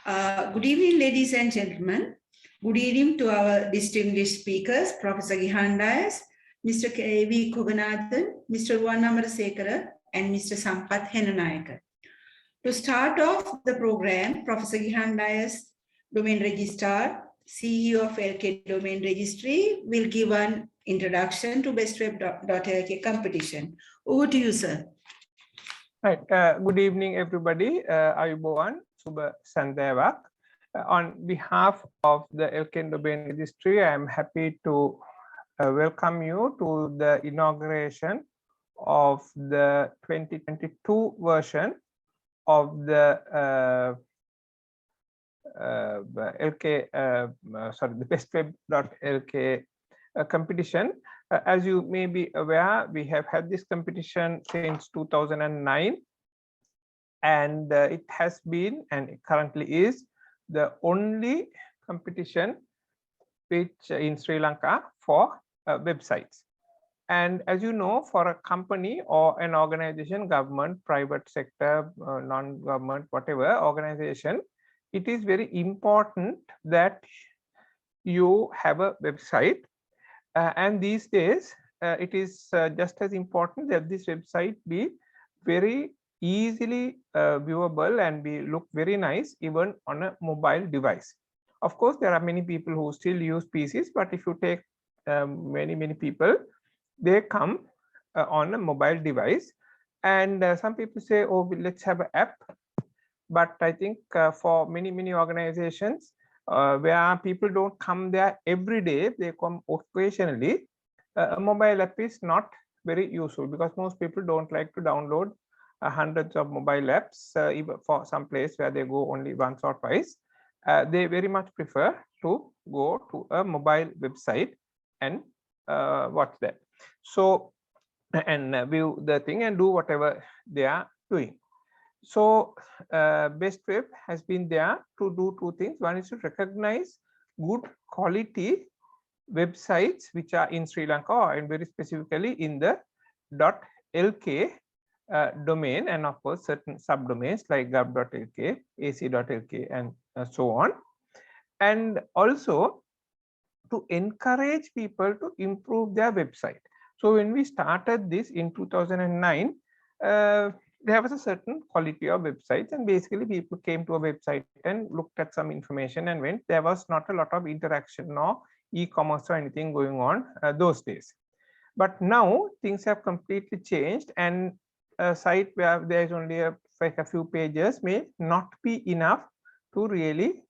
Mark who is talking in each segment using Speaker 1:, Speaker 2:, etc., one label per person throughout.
Speaker 1: Good evening, ladies and gentlemen. Good evening to our distinguished speakers, Professor Gihan, Mr. K.V. Kuganathan, Mr. Ruwan Amarasekara, and Mr. Sampath Hennayake. To start off the program, Professor Gihan, Domain Registrar, CEO of LK Domain Registry, will give an introduction to BestWeb.lk competition. Over to you, sir.
Speaker 2: Right. Good evening, everybody. Ayubowan Suba Sandevak. On behalf of the LK Domain Registry, I am happy to welcome you to the inauguration of the 2022 version of the the BestWeb.lk competition. As you may be aware, we have had this competition since 2009, and it has been and it currently is the only competition which in Sri Lanka for websites. And as you know, for a company or an organization, government, private sector, non-government, whatever organization, it is very important that you have a website. And these days, it is just as important that this website be very easily viewable and look very nice even on a mobile device. Of course, there are many people who still use PCs, but if you take many people, they come on a mobile device. And some people say, oh, let's have an app. But I think for many organizations, where people don't come there every day, they come occasionally, a mobile app is not very useful because most people don't like to download hundreds of mobile apps, even for some place where they go only once or twice. They very much prefer to go to a mobile website and watch that. So, and view the thing and do whatever they are doing. So BestWeb has been there to do two things. One is to recognize good quality websites which are in Sri Lanka and very specifically in the .lk domain, and of course certain subdomains like gov.lk, ac.lk, and so on. And also to encourage people to improve their website. So when we started this in 2009, there was a certain quality of websites, and basically people came to a website and looked at some information and went. There was not a lot of interaction or e-commerce or anything going on those days. But now things have completely changed, and a site where there is only like a few pages may not be enough to really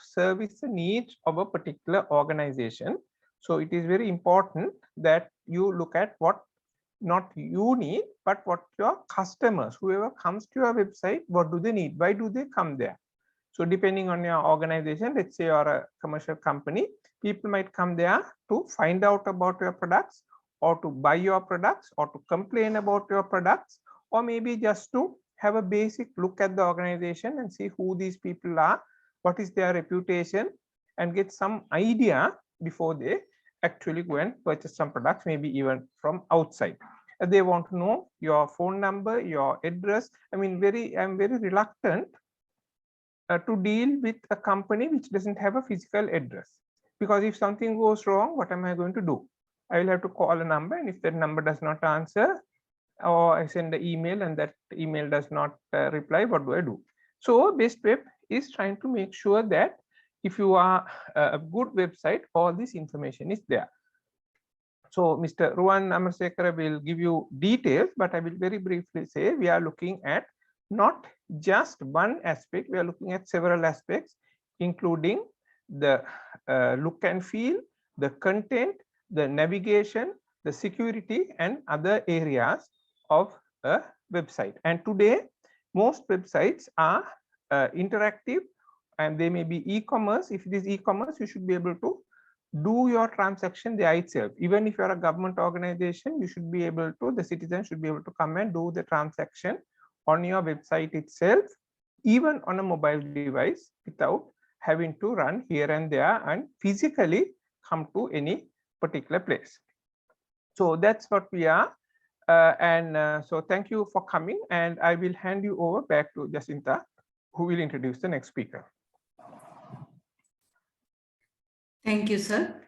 Speaker 2: service the needs of a particular organization. So it is very important that you look at what not you need, but what your customers, whoever comes to your website, what do they need? Why do they come there? So depending on your organization, let's say you're a commercial company, people might come there to find out about your products, or to buy your products, or to complain about your products, or maybe just to have a basic look at the organization and see who these people are, what is their reputation, and get some idea before they actually go and purchase some products, maybe even from outside. They want to know your phone number, your address. I mean, I'm very reluctant to deal with a company which doesn't have a physical address, because if something goes wrong, what am I going to do? I will have to call a number, and if that number does not answer, or I send the email and that email does not reply, what do I do? So BestWeb is trying to make sure that if you are a good website, all this information is there. So Mr. Ruwan Amarasekara will give you details, but I will very briefly say we are looking at not just one aspect, we are looking at several aspects, including the look and feel, the content, the navigation, the security, and other areas of a website. And today, most websites are interactive, and they may be e-commerce. If it is e-commerce, you should be able to do your transaction there itself. Even if you're a government organization, you should be able to, the citizen should be able to come and do the transaction on your website itself, even on a mobile device, without having to run here and there and physically come to any particular place. So that's what we are. So thank you for coming, and I will hand you over back to Jacinta who will introduce the next speaker.
Speaker 1: Thank you, sir.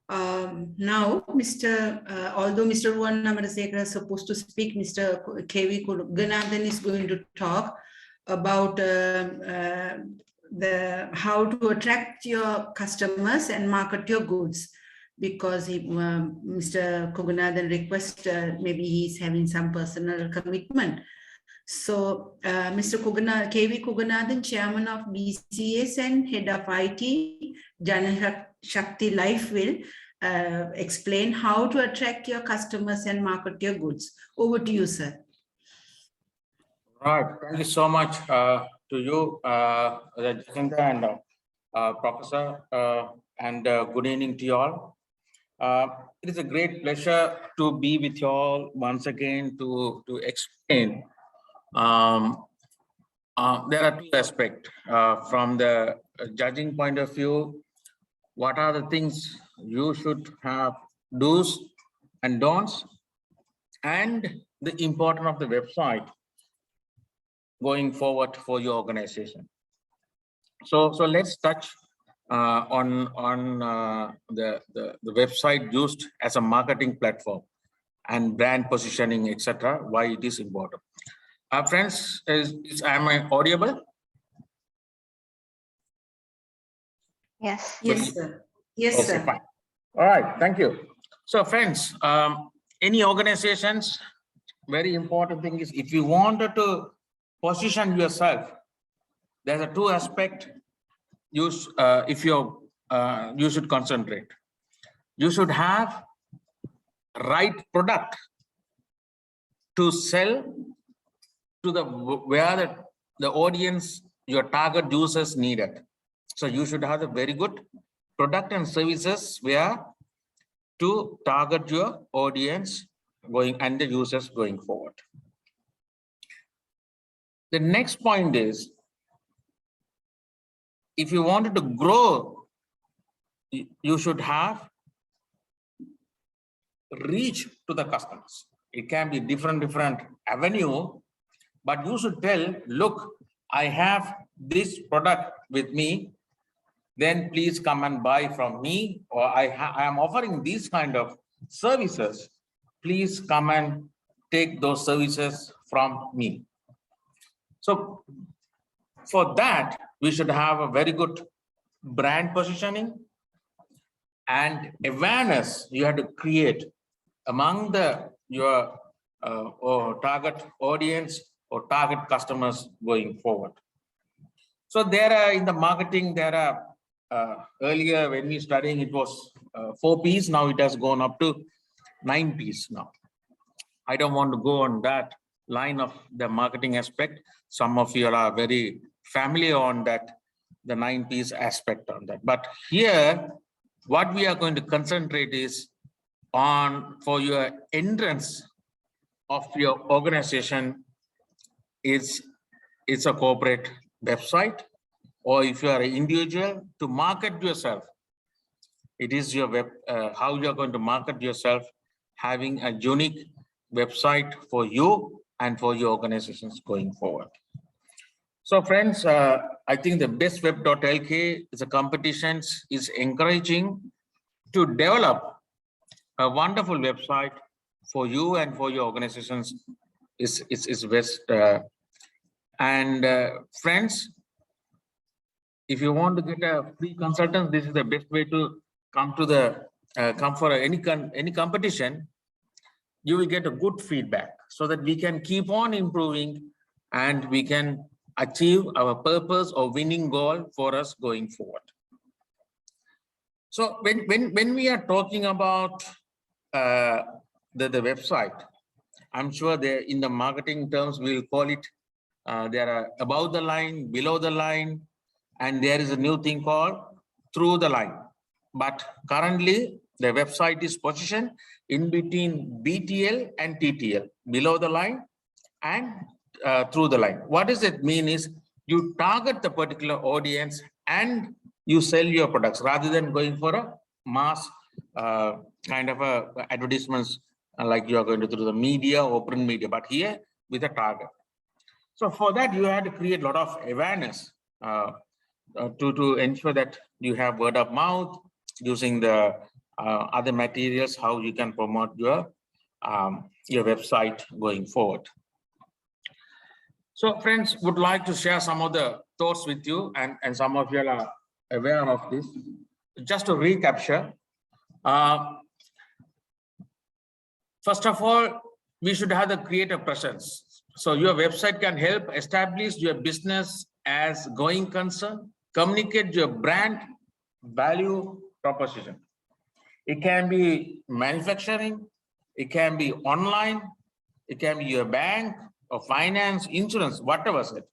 Speaker 1: Now, although Mr. Ruwan Amarasekara is supposed to speak, Mr. K.V. Kuganathan is going to talk about how to attract your customers and market your goods, because Mr. Kuganathan requested maybe he's having some personal commitment. So, Mr. K.V. Kuganathan, Chairman of BCS and Head of IT, Janashakthi Life, will explain how to attract your customers and market your goods. Over to you, sir.
Speaker 3: Right. Thank you so much to you, Jacinta and Professor, and good evening to you all. It is a great pleasure to be with you all once again to explain. There are two aspects from the judging point of view. What are the things you should have do's and don'ts, and the importance of the website going forward for your organization. So let's touch on the website used as a marketing platform and brand positioning, etc. Why it is important. Friends, am I audible?
Speaker 4: Yes.
Speaker 1: Yes, sir. Yes,
Speaker 3: okay,
Speaker 1: sir.
Speaker 3: fine. All right, thank you. So friends, any organizations, very important thing is, if you wanted to position yourself, there's a two aspect you should concentrate. You should have right product to sell to where the audience, your target users need it. So you should have a very good product and services where to target your audience going and the users going forward. The next point is, if you wanted to grow, you should have reach to the customers. It can be different avenue, but you should tell, look, I have this product with me, then please come and buy from me, or I am offering these kind of services, please come and take those services from me. So for that, we should have a very good brand positioning and awareness you have to create among your target audience or target customers going forward. So there are, in the marketing, there are earlier when we studying, it was 4 P's. Now it has gone up to 9 P's now. I don't want to go on that line of the marketing aspect. Some of you are very familiar on that, the 9 P's aspect on that. But here, what we are going to concentrate is on, for your entrance of your organization, it's a corporate website, or if you are an individual, to market yourself. It is your web, how you are going to market yourself, having a unique website for you and for your organizations going forward. So friends, I think the BestWeb.lk is a competition is encouraging to develop a wonderful website for you and for your organizations is best. Friends, if you want to get a free consultant, this is the best way to come to the come for any competition. You will get a good feedback so that we can keep on improving and we can achieve our purpose or winning goal for us going forward. So when we are talking about the website, I'm sure there in the marketing terms we'll call it there are above the line, below the line, and there is a new thing called through the line. But currently the website is positioned in between BTL and TTL, below the line and through the line. What does it mean is you target the particular audience and you sell your products rather than going for a mass kind of advertisements like you are going to through the media or print media, but here with a target. So for that, you had to create a lot of awareness to ensure that you have word of mouth using the other materials, how you can promote your website going forward. So friends, would like to share some of the thoughts with you, and some of you are aware of this. Just to recapture, first of all, we should have the creative presence. So your website can help establish your business as going concern, communicate your brand value proposition. It can be manufacturing, it can be online, it can be your bank or finance, insurance, whatever it.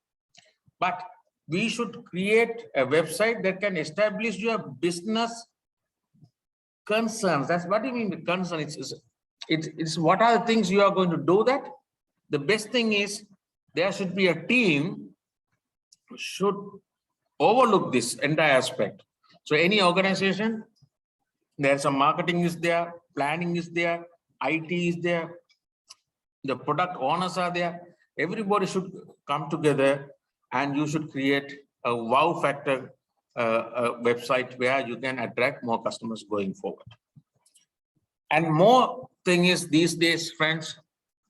Speaker 3: But we should create a website that can establish your business concerns. That's what you mean with concern. It's what are the things you are going to do that. The best thing is there should be a team should overlook this entire aspect. So any organization, there's some marketing is there, planning is there, IT is there, the product owners are there. Everybody should come together, and you should create a wow factor website where you can attract more customers going forward. And more thing is these days, friends,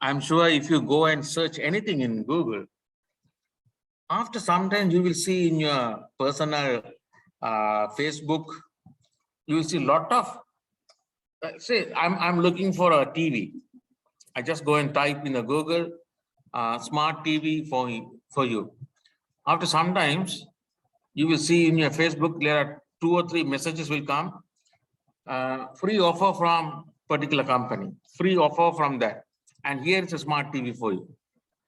Speaker 3: I'm sure if you go and search anything in Google, after some time you will see in your personal Facebook, you will see a lot of, say, I'm looking for a TV. I just go and type in the Google smart TV for you. After sometimes you will see in your Facebook, there are 2 or 3 messages will come. Free offer from particular company, free offer from that. And here is a smart TV for you.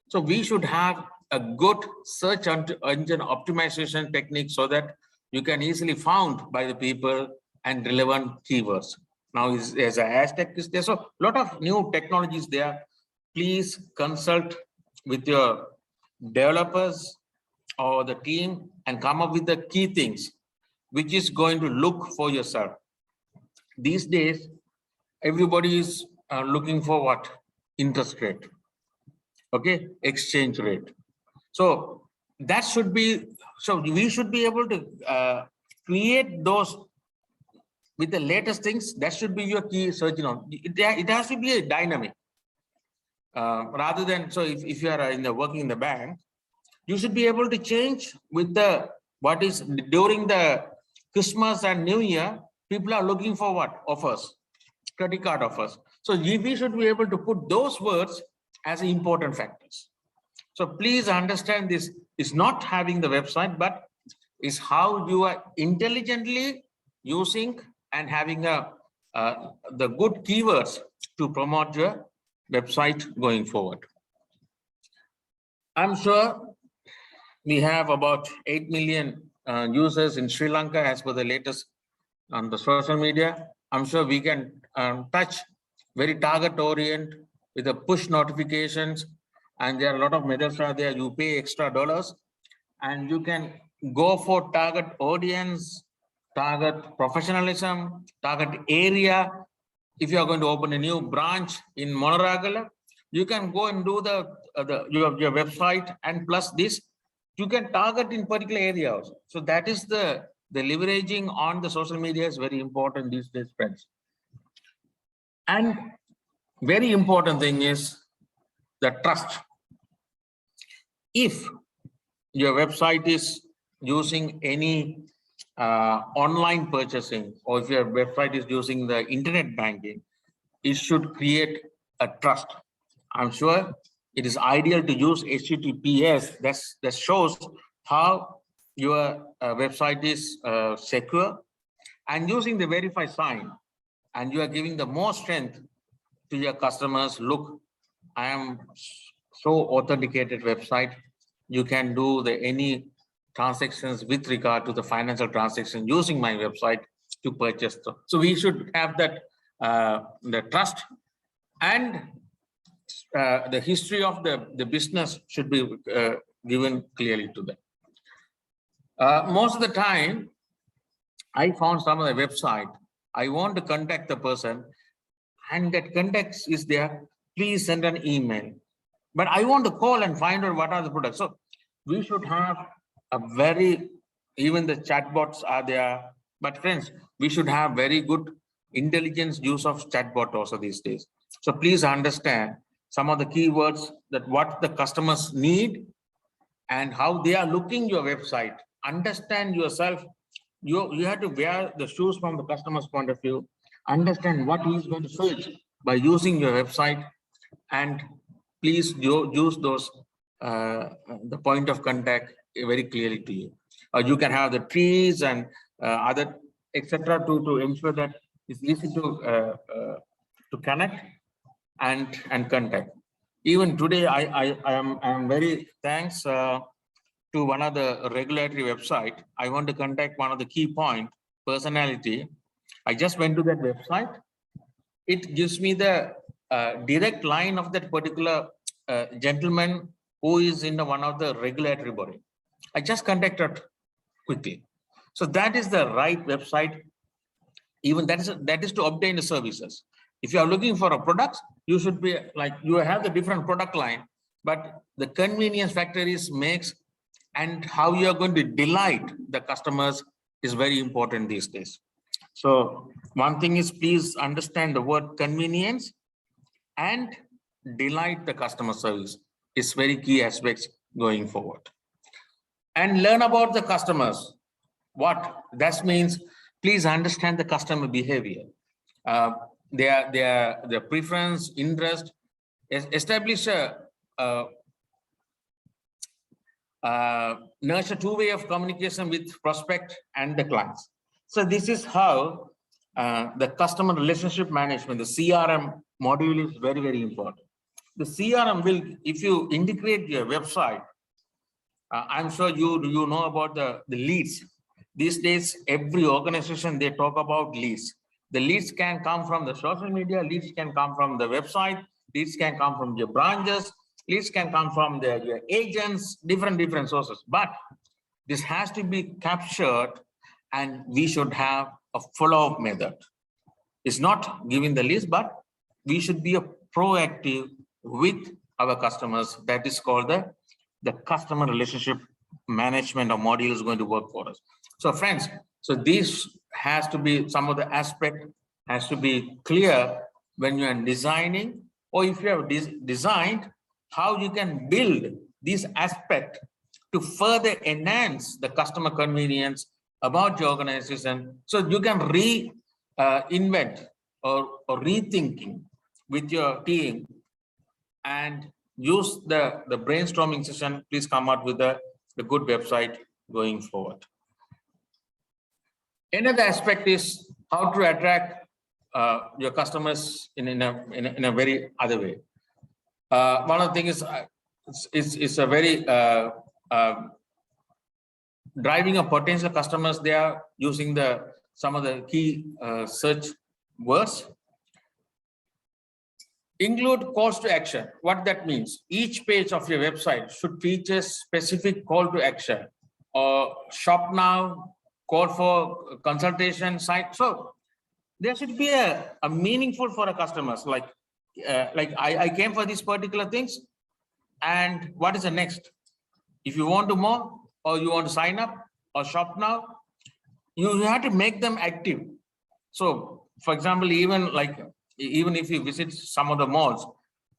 Speaker 3: So we should have a good search engine optimization technique so that you can easily found by the people and relevant keywords. Now there's a hashtag is there. So a lot of new technologies there. Please consult with your developers or the team and come up with the key things which is going to look for yourself. These days, everybody is looking for what? Interest rate, okay, exchange rate. So that should be, so we should be able to create those with the latest things. That should be your key search. It has to be a dynamic rather than, so if you are working in the bank, you should be able to change with the what is during the Christmas and New Year. People are looking for what? Offers, credit card offers. So we should be able to put those words as important factors. So please understand this is not having the website, but is how you are intelligently using and having the good keywords to promote your website going forward. I'm sure we have about 8 million users in Sri Lanka as per the latest on the social media. I'm sure we can touch very target orient with the push notifications, and there are a lot of methods are there. You pay extra dollars and you can go for target audience, target professionalism, target area. If you are going to open a new branch in Monoragala, you can go and do your website, and plus this, you can target in particular areas. So that is the leveraging on the social media is very important these days, friends. And very important thing is the trust. If your website is using any online purchasing, or if your website is using the internet banking, it should create a trust. I'm sure it is ideal to use HTTPS. That shows how your website is secure, and using the verify sign, and you are giving the more strength to your customers. Look, I am so authenticated website. You can do any transactions with regard to the financial transaction using my website to purchase. So we should have that the trust, and the history of the business should be given clearly to them. Most of the time, I found some of the website, I want to contact the person, and that contact is there. Please send an email. but I want to call and find out what are the products. So we should have a very, even the chatbots are there, but friends, we should have very good intelligence use of chatbot also these days. So please understand some of the keywords that what the customers need and how they are looking your website. Understand yourself. You have to wear the shoes from the customer's point of view. Understand what he is going to search by using your website, and please use those the point of contact very clearly to you. You can have the trees and other etc. to ensure that it's easy to connect and contact. Even today, I am very thanks to one of the regulatory website. I want to contact one of the key point personality. I just went to that website. It gives me the direct line of that particular gentleman who is in one of the regulatory body. I just contacted quickly. So that is the right website. Even that is to obtain the services. If you are looking for a product, you should be like, you have the different product line, but the convenience factor is makes, and how you are going to delight the customers is very important these days. So one thing is, please understand the word convenience and delight the customer service is very key aspects going forward. And learn about the customers. What that means, please understand the customer behavior, their preference, interest, establish a nurture two-way of communication with prospect and the clients. So this is how the customer relationship management, the CRM module is very, very important. The CRM will, if you integrate your website, I'm sure you know about the leads. These days, every organization, they talk about leads. The leads can come from the social media, leads can come from the website, leads can come from your branches, leads can come from your agents, different sources. But this has to be captured, and we should have a follow-up method. It's not giving the leads, but we should be proactive with our customers. That is called the customer relationship management or module is going to work for us. So friends, so this has to be, some of the aspect has to be clear when you are designing, or if you have designed, how you can build this aspect to further enhance the customer convenience about your organization. So you can reinvent or rethinking with your team and use the brainstorming session. Please come out with the good website going forward. Another aspect is how to attract your customers in a very other way. One of the things is a very driving a potential customers. They are using some of the key search words. Include calls to action. What that means, each page of your website should feature specific call to action, or shop now, call for consultation site. So there should be a meaningful for a customers, like I came for these particular things, and what is the next? If you want to more, or you want to sign up or shop now, you have to make them active. So for example, even if you visit some of the malls,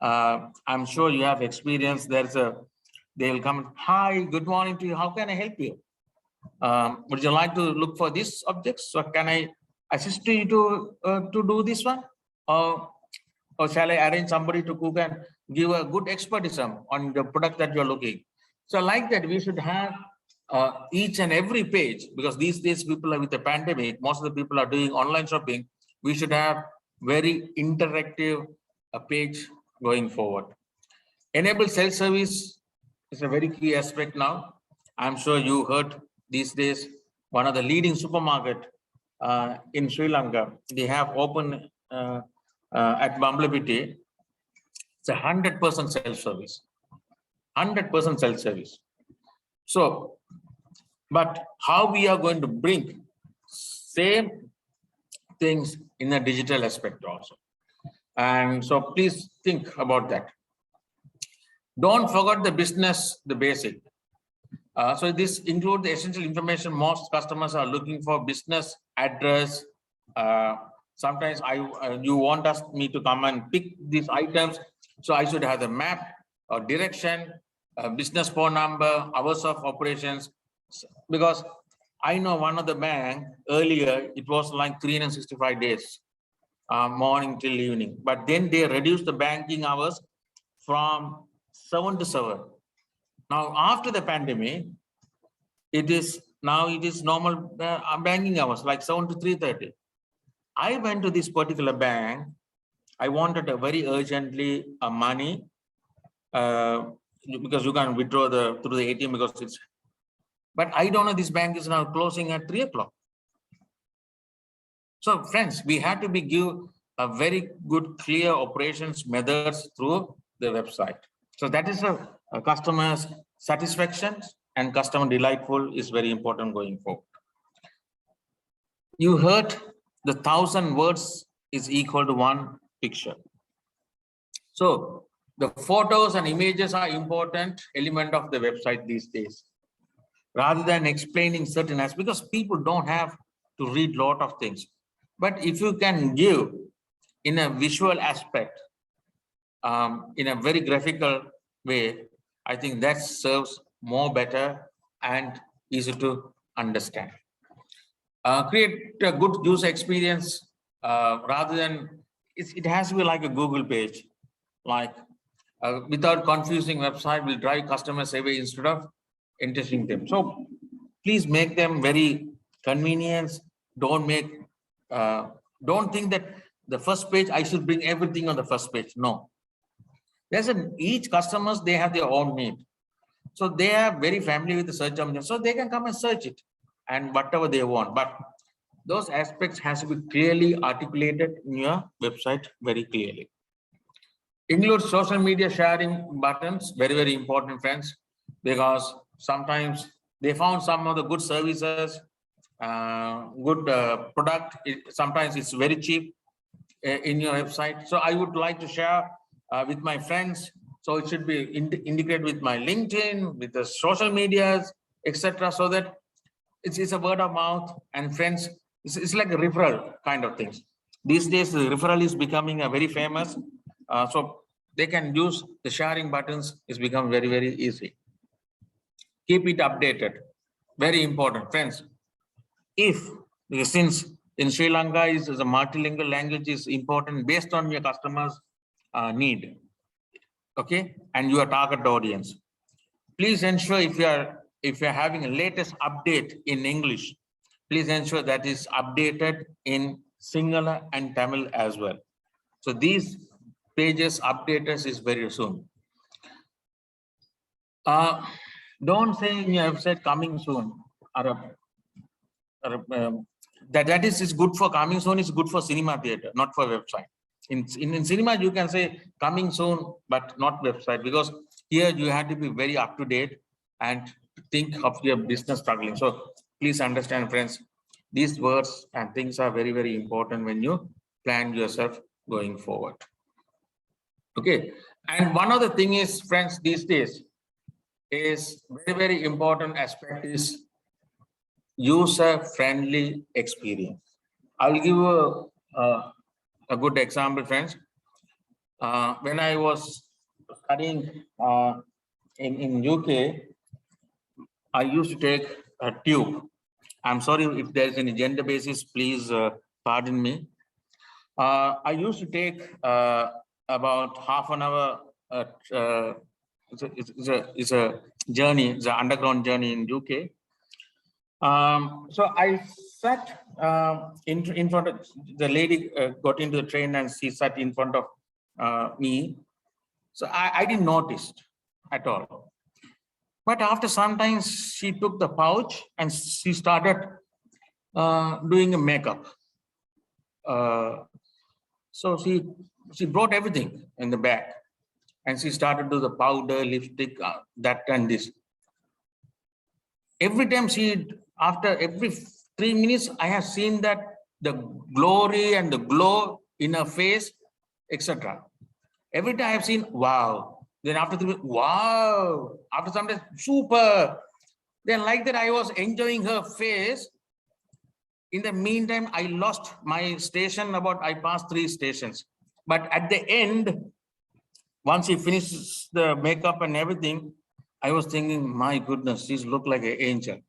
Speaker 3: I'm sure you have experience. They'll come, hi, good morning to you. How can I help you? Would you like to look for these objects? So can I assist you to do this one? Or shall I arrange somebody to cook and give a good expertism on the product that you're looking? So like that, we should have each and every page, because these days people are with the pandemic, most of the people are doing online shopping. We should have very interactive page going forward. Enable self-service is a very key aspect now. I'm sure you heard these days, one of the leading supermarket in Sri Lanka, they have opened at Bumblebee. It's 100% self-service, 100% self-service. So, but how we are going to bring same things in a digital aspect also. And so please think about that. Don't forget the business, the basic. So this includes the essential information most customers are looking for: business address. Sometimes you want me to come and pick these items, so I should have the map or direction, business phone number, hours of operations. Because I know one of the bank earlier, it was like 365 days, morning till evening. But then they reduced the banking hours from 7 to 7. Now after the pandemic, it is normal banking hours, like 7 to 3:30. I went to this particular bank. I wanted a very urgently money because you can withdraw through the ATM because it's. But I don't know, this bank is now closing at 3 o'clock. So friends, we have to give a very good, clear operations methods through the website. So that is a customer's satisfaction and customer delightful is very important going forward. You heard the 1,000 words is equal to 1 picture. So the photos and images are important element of the website these days. Rather than explaining certain aspects, because people don't have to read a lot of things. But if you can give in a visual aspect, in a very graphical way, I think that serves more better and easy to understand. Create a good user experience rather than, it has to be like a Google page, like without confusing website will drive customers away instead of interesting them. So please make them very convenient. Don't think that the first page, I should bring everything on the first page. No. Each customers, they have their own need. So they are very familiar with the search engine. So they can come and search it and whatever they want. But those aspects has to be clearly articulated in your website very clearly. Include social media sharing buttons, very, very important, friends, because sometimes they found some of the good services, good product. Sometimes it's very cheap in your website. So I would like to share with my friends. So it should be integrated with my LinkedIn, with the social medias, etc. So that it's a word of mouth and friends. It's like a referral kind of things. These days, the referral is becoming a very famous. So they can use the sharing buttons. It's become very, very easy. Keep it updated. Very important, friends. Since in Sri Lanka is a multilingual language is important based on your customers' need, okay, and your target audience. Please ensure if you're having a latest update in English, please ensure that is updated in Sinhala and Tamil as well. So these pages updated is very soon. Don't say in your website coming soon. That is good for coming soon, is good for cinema theater, not for website. In cinema, you can say coming soon, but not website, because here you have to be very up to date and think of your business struggling. So please understand, friends, these words and things are very, very important when you plan yourself going forward. Okay. And one other thing is, friends, these days is very, very important aspect is user-friendly experience. I'll give you a good example, friends. When I was studying in UK, I used to take a tube. I'm sorry if there's any gender basis, please pardon me. I used to take about half an hour. It's a journey, it's an underground journey in UK. So I sat in front of the lady, got into the train and she sat in front of me. So I didn't notice at all. But after some time, she took the pouch and she started doing a makeup. So she brought everything in the bag and she started to do the powder, lipstick, that and this. Every time after every 3 minutes, I have seen that the glory and the glow in her face, etc. Every time I have seen, wow, Then after 3 minutes, wow. After some time, super. Then like that, I was enjoying her face. In the meantime, I lost my station I passed 3 stations. But at the end, once she finishes the makeup and everything, I was thinking, my goodness, she's look like an angel.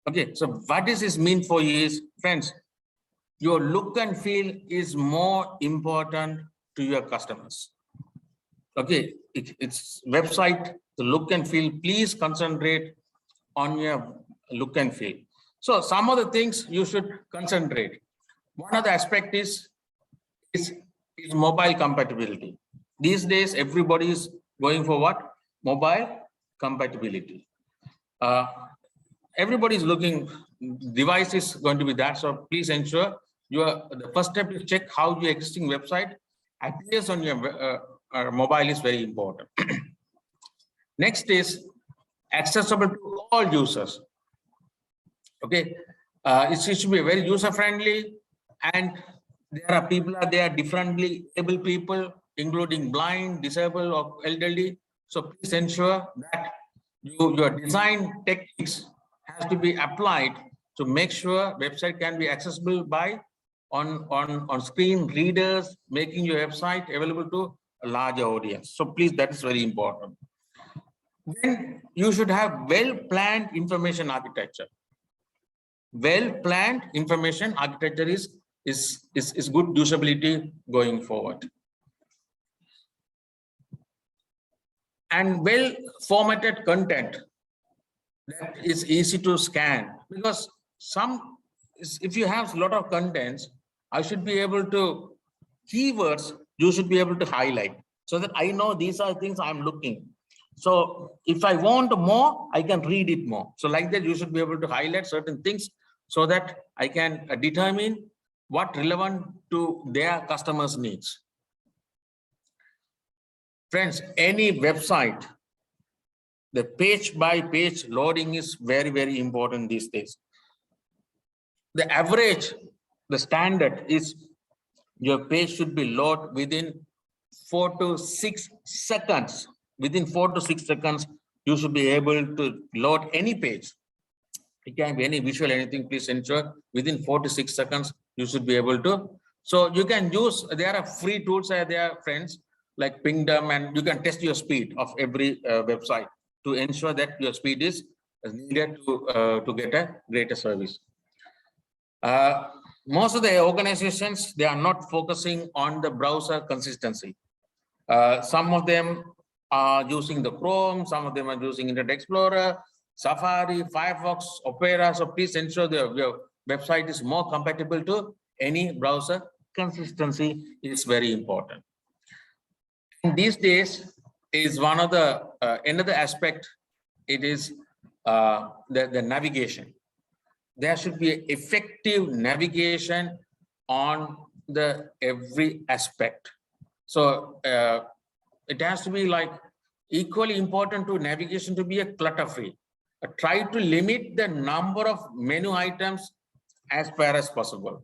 Speaker 3: Okay, so what does this mean for you is, friends, your look and feel is more important to your customers. Okay, it's website, the look and feel, please concentrate on your look and feel. So some of the things you should concentrate. One of the aspect is mobile compatibility. These days, everybody is going for what? Mobile compatibility. Everybody is looking, device is going to be that. So please ensure the first step is check how your existing website appears on your mobile is very important. Next is accessible to all users. Okay, it should be very user friendly, and there are people there differently able people, including blind, disabled, or elderly. So please ensure that your design techniques has to be applied to make sure website can be accessible by on screen readers, making your website available to a larger audience. So please, that is very important. Then you should have well-planned information architecture. Well-planned information architecture is good usability going forward. And well-formatted content that is easy to scan, because if you have a lot of contents, I should be able to keywords you should be able to highlight so that I know these are things I'm looking. So if I want more, I can read it more. So like that, you should be able to highlight certain things so that I can determine what relevant to their customers' needs. Friends, any website, the page by page loading is very, very important these days. The average, the standard is your page should be loaded within 4 to 6 seconds. Within 4 to 6 seconds, you should be able to load any page. It can be any visual, anything. Please ensure within 4 to 6 seconds, you should be able to. So you can use, there are free tools there, friends, like Pingdom, and you can test your speed of every website to ensure that your speed is needed to get a greater service. Most of the organizations, they are not focusing on the browser consistency. Some of them are using the Chrome, some of them are using Internet Explorer, Safari, Firefox, Opera. So please ensure that your website is more compatible to any browser. Consistency is very important. And these days is one of the another aspect. It is the navigation. There should be effective navigation on the every aspect. So it has to be like equally important to navigation to be a clutter-free. Try to limit the number of menu items as far as possible.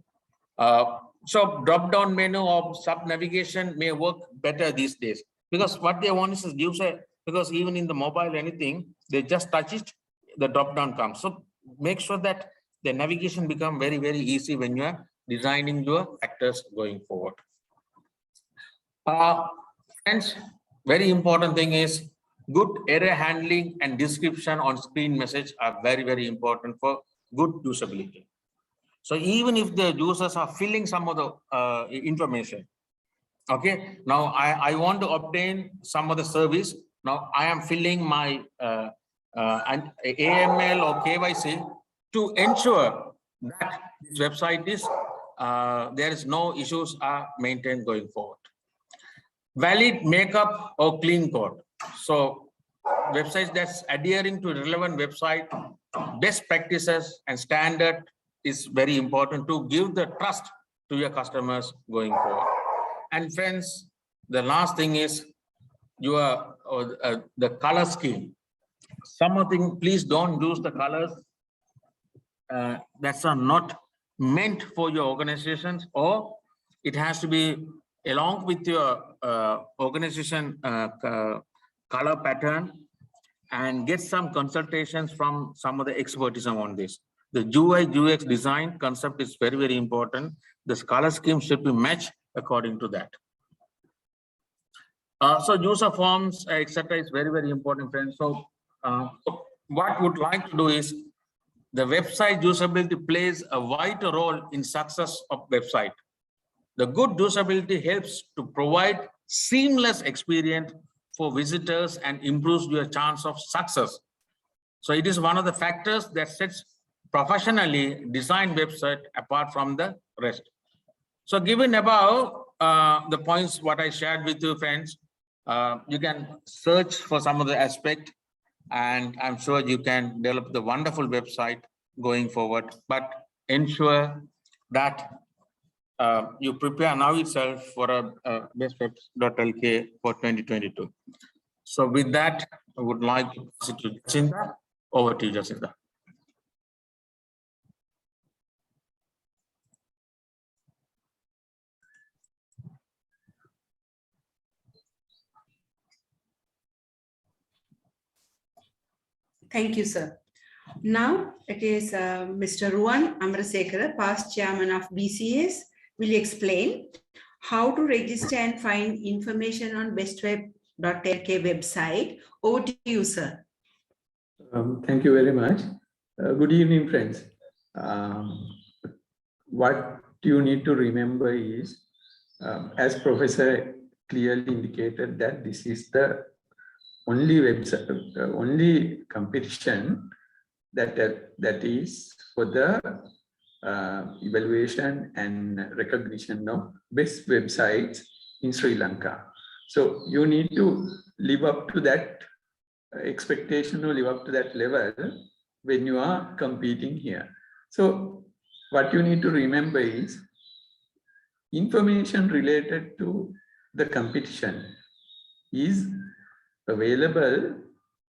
Speaker 3: So drop-down menu or sub-navigation may work better these days, because what they want is user, because even in the mobile anything, they just touch it, the drop-down comes. So make sure that the navigation become very, very easy when you are designing your factors going forward. Friends, very important thing is good error handling and description on screen message are very, very important for good usability. So even if the users are filling some of the information, okay, now I want to obtain some of the service. Now I am filling my AML or KYC to ensure that this website is there is no issues are maintained going forward. Valid makeup or clean code. So websites that's adhering to relevant website best practices and standard is very important to give the trust to your customers going forward. And friends, the last thing is your the color scheme. Something, please don't use the colors that's are not meant for your organizations, or it has to be along with your organization color pattern, and get some consultations from some of the expertism on this. The UI UX design concept is very, very important. The color scheme should be matched according to that. So user forms, etc., is very, very important, friends. So what would like to do is, the website usability plays a vital role in success of website. The good usability helps to provide seamless experience for visitors and improves your chance of success. So it is one of the factors that sets professionally designed website apart from the rest. So given above the points what I shared with you, friends, you can search for some of the aspect, and I'm sure you can develop the wonderful website going forward, but ensure that you prepare now itself for a BestWeb.lk for 2022. So with that, I would like to pass it to Jacinta. Over to you, Jacinta.
Speaker 1: Thank you, sir. Now it is Mr. Ruwan Amarasekara, past chairman of BCS, will explain how to register and find information on BestWeb.lk website. Over to you, sir.
Speaker 5: Thank you very much. Good evening, friends. What you need to remember is, as Professor clearly indicated, that this is the only website, only competition that is for the evaluation and recognition of best websites in Sri Lanka. So you need to live up to that expectation or live up to that level when you are competing here. So what you need to remember is, information related to the competition is available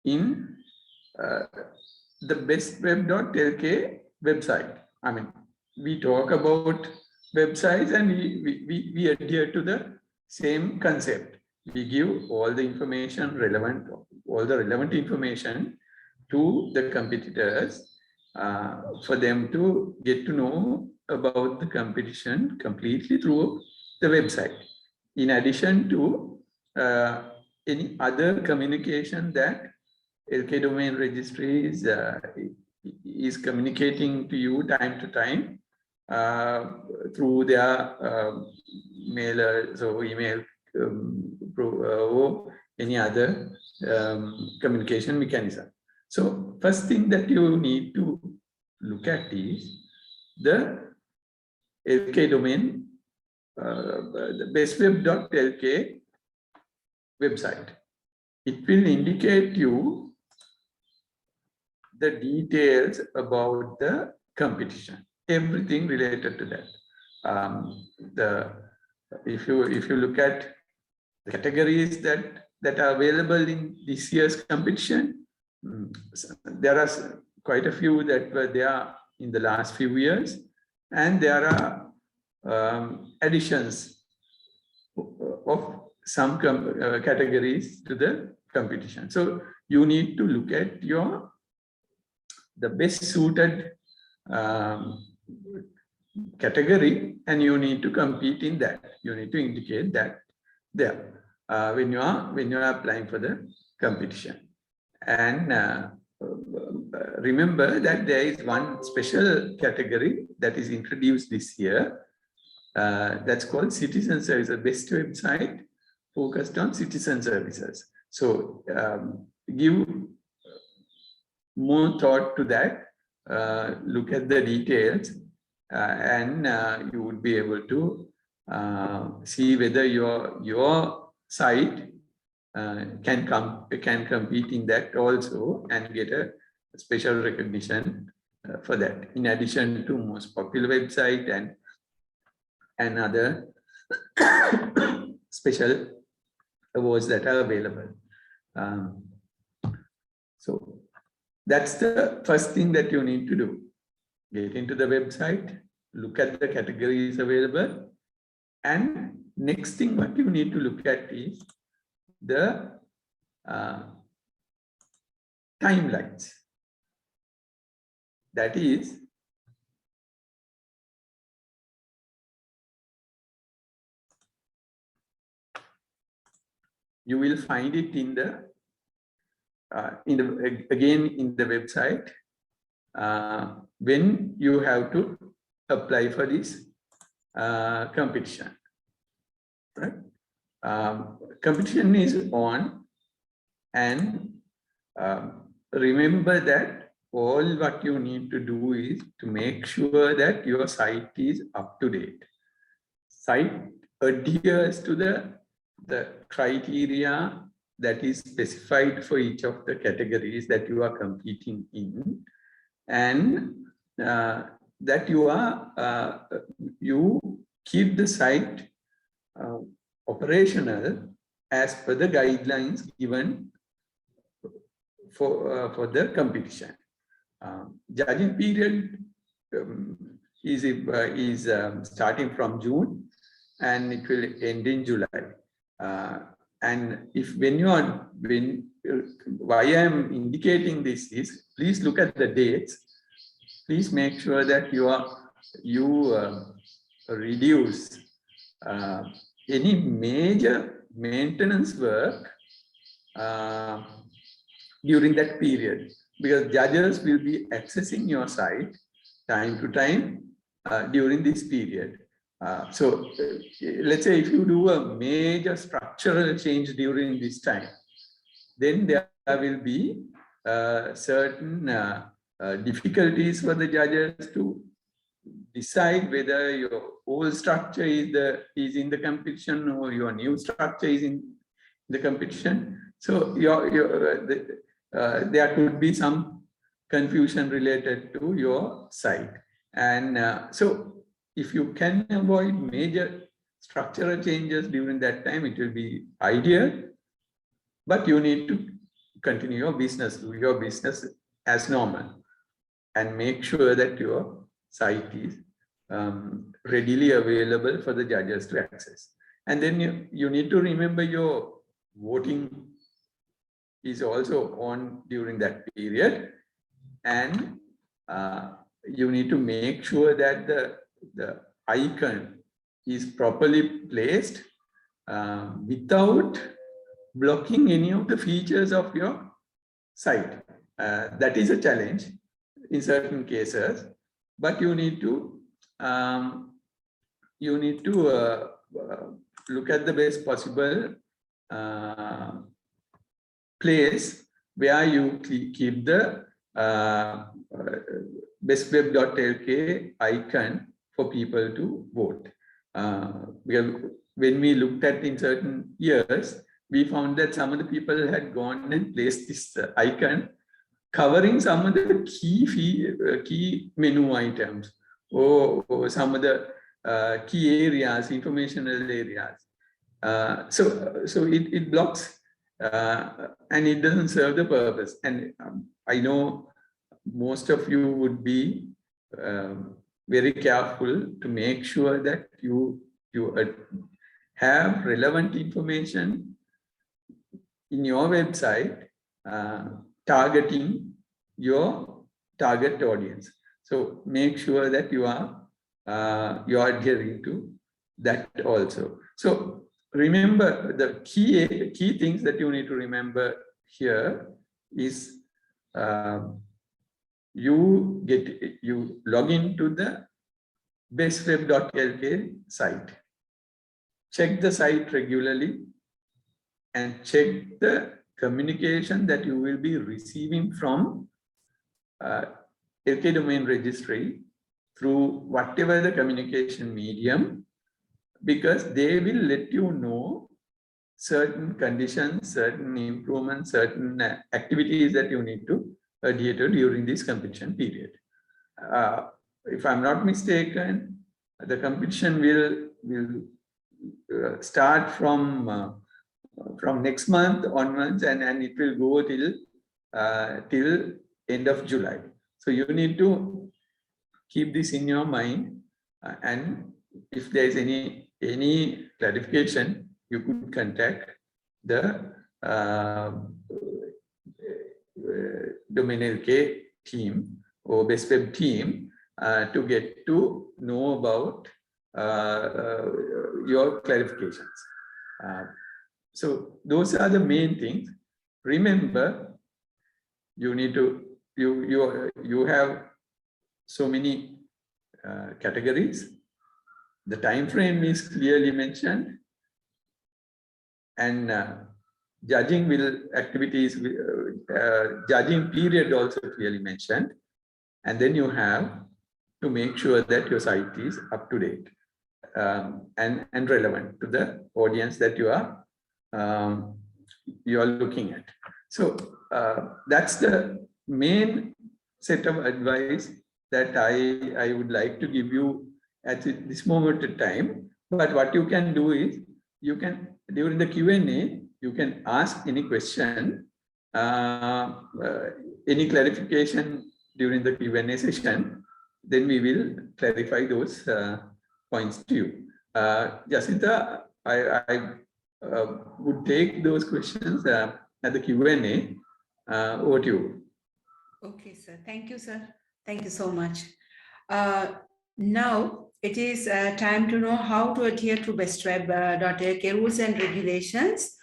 Speaker 5: in the BestWeb.lk website. I mean, we talk about websites and we adhere to the same concept. We give all the information relevant, all the relevant information to the competitors for them to get to know about the competition completely through the website. In addition to any other communication that LK Domain Registry is communicating to you time to time through their mailers or email or any other communication mechanism. So first thing that you need to look at is the LK domain, the BestWeb.lk website. It will indicate you the details about the competition, everything related to that. If you look at the categories that are available in this year's competition, there are quite a few that were there in the last few years, and there are additions of some categories to the competition. So you need to look at the best suited category, and you need to compete in that. You need to indicate that there when you are applying for the competition. And remember that there is one special category that is introduced this year. That's called citizen service, a best website focused on citizen services. So give more thought to that, look at the details, and you would be able to see whether your site can compete in that also and get a special recognition for that, in addition to most popular website and other special awards that are available. So that's the first thing that you need to do. Get into the website, look at the categories available, And next thing what you need to look at is the timelines. That is, you will find it in the again in the website when you have to apply for this competition. Right? Competition is on, and remember that all what you need to do is to make sure that your site is up to date. Site adheres to the criteria that is specified for each of the categories that you are competing in, and that you keep the site operational as per the guidelines given for the competition. Judging period is starting from June, and it will end in July. And why I am indicating this is, please look at the dates. Please make sure that you reduce any major maintenance work during that period, because judges will be accessing your site time to time during this period. So let's say if you do a major structural change during this time, then there will be certain difficulties for the judges to decide whether your old structure is in the competition or your new structure is in the competition. So there could be some confusion related to your site. And so if you can avoid major structural changes during that time, it will be ideal. But you need to continue your business, do your business as normal, and make sure that your site is readily available for the judges to access. And then you need to remember your voting is also on during that period. And you need to make sure that the icon is properly placed without blocking any of the features of your site. That is a challenge in certain cases, but you need to look at the best possible place where you keep the BestWeb.lk icon for people to vote. When we looked at in certain years, we found that some of the people had gone and placed this icon covering some of the key menu items or some of the key areas, informational areas. So it blocks and it doesn't serve the purpose. And I know most of you would be very careful to make sure that you have relevant information in your website targeting your target audience. So make sure that you are adhering to that also. So remember, the key things that you need to remember here is you log into the BestWeb.lk site. Check the site regularly and check the communication that you will be receiving from LK Domain Registry through whatever the communication medium, because they will let you know certain conditions, certain improvements, certain activities that you need to adhere to during this competition period. If I'm not mistaken, the competition will start from next month onwards, and it will go till end of July. So you need to keep this in your mind and if there is any clarification, you could contact the domain.lk team or BestWeb team to get to know about your clarifications. So those are the main things. Remember, you need to you have so many categories. The time frame is clearly mentioned, and judging activities, judging period also clearly mentioned. And then you have to make sure that your site is up to date and relevant to the audience that you are looking at. So that's the main set of advice that I would like to give you at this moment of time. But what you can do is, you can, during the Q&A, you can ask any question, any clarification during the Q&A session. Then we will clarify those points to you. Jacinta, I would take those questions at the Q&A. Over to you.
Speaker 1: Okay, sir. Thank you, sir. Thank you so much. Now it is time to know how to adhere to BestWeb.lk rules and regulations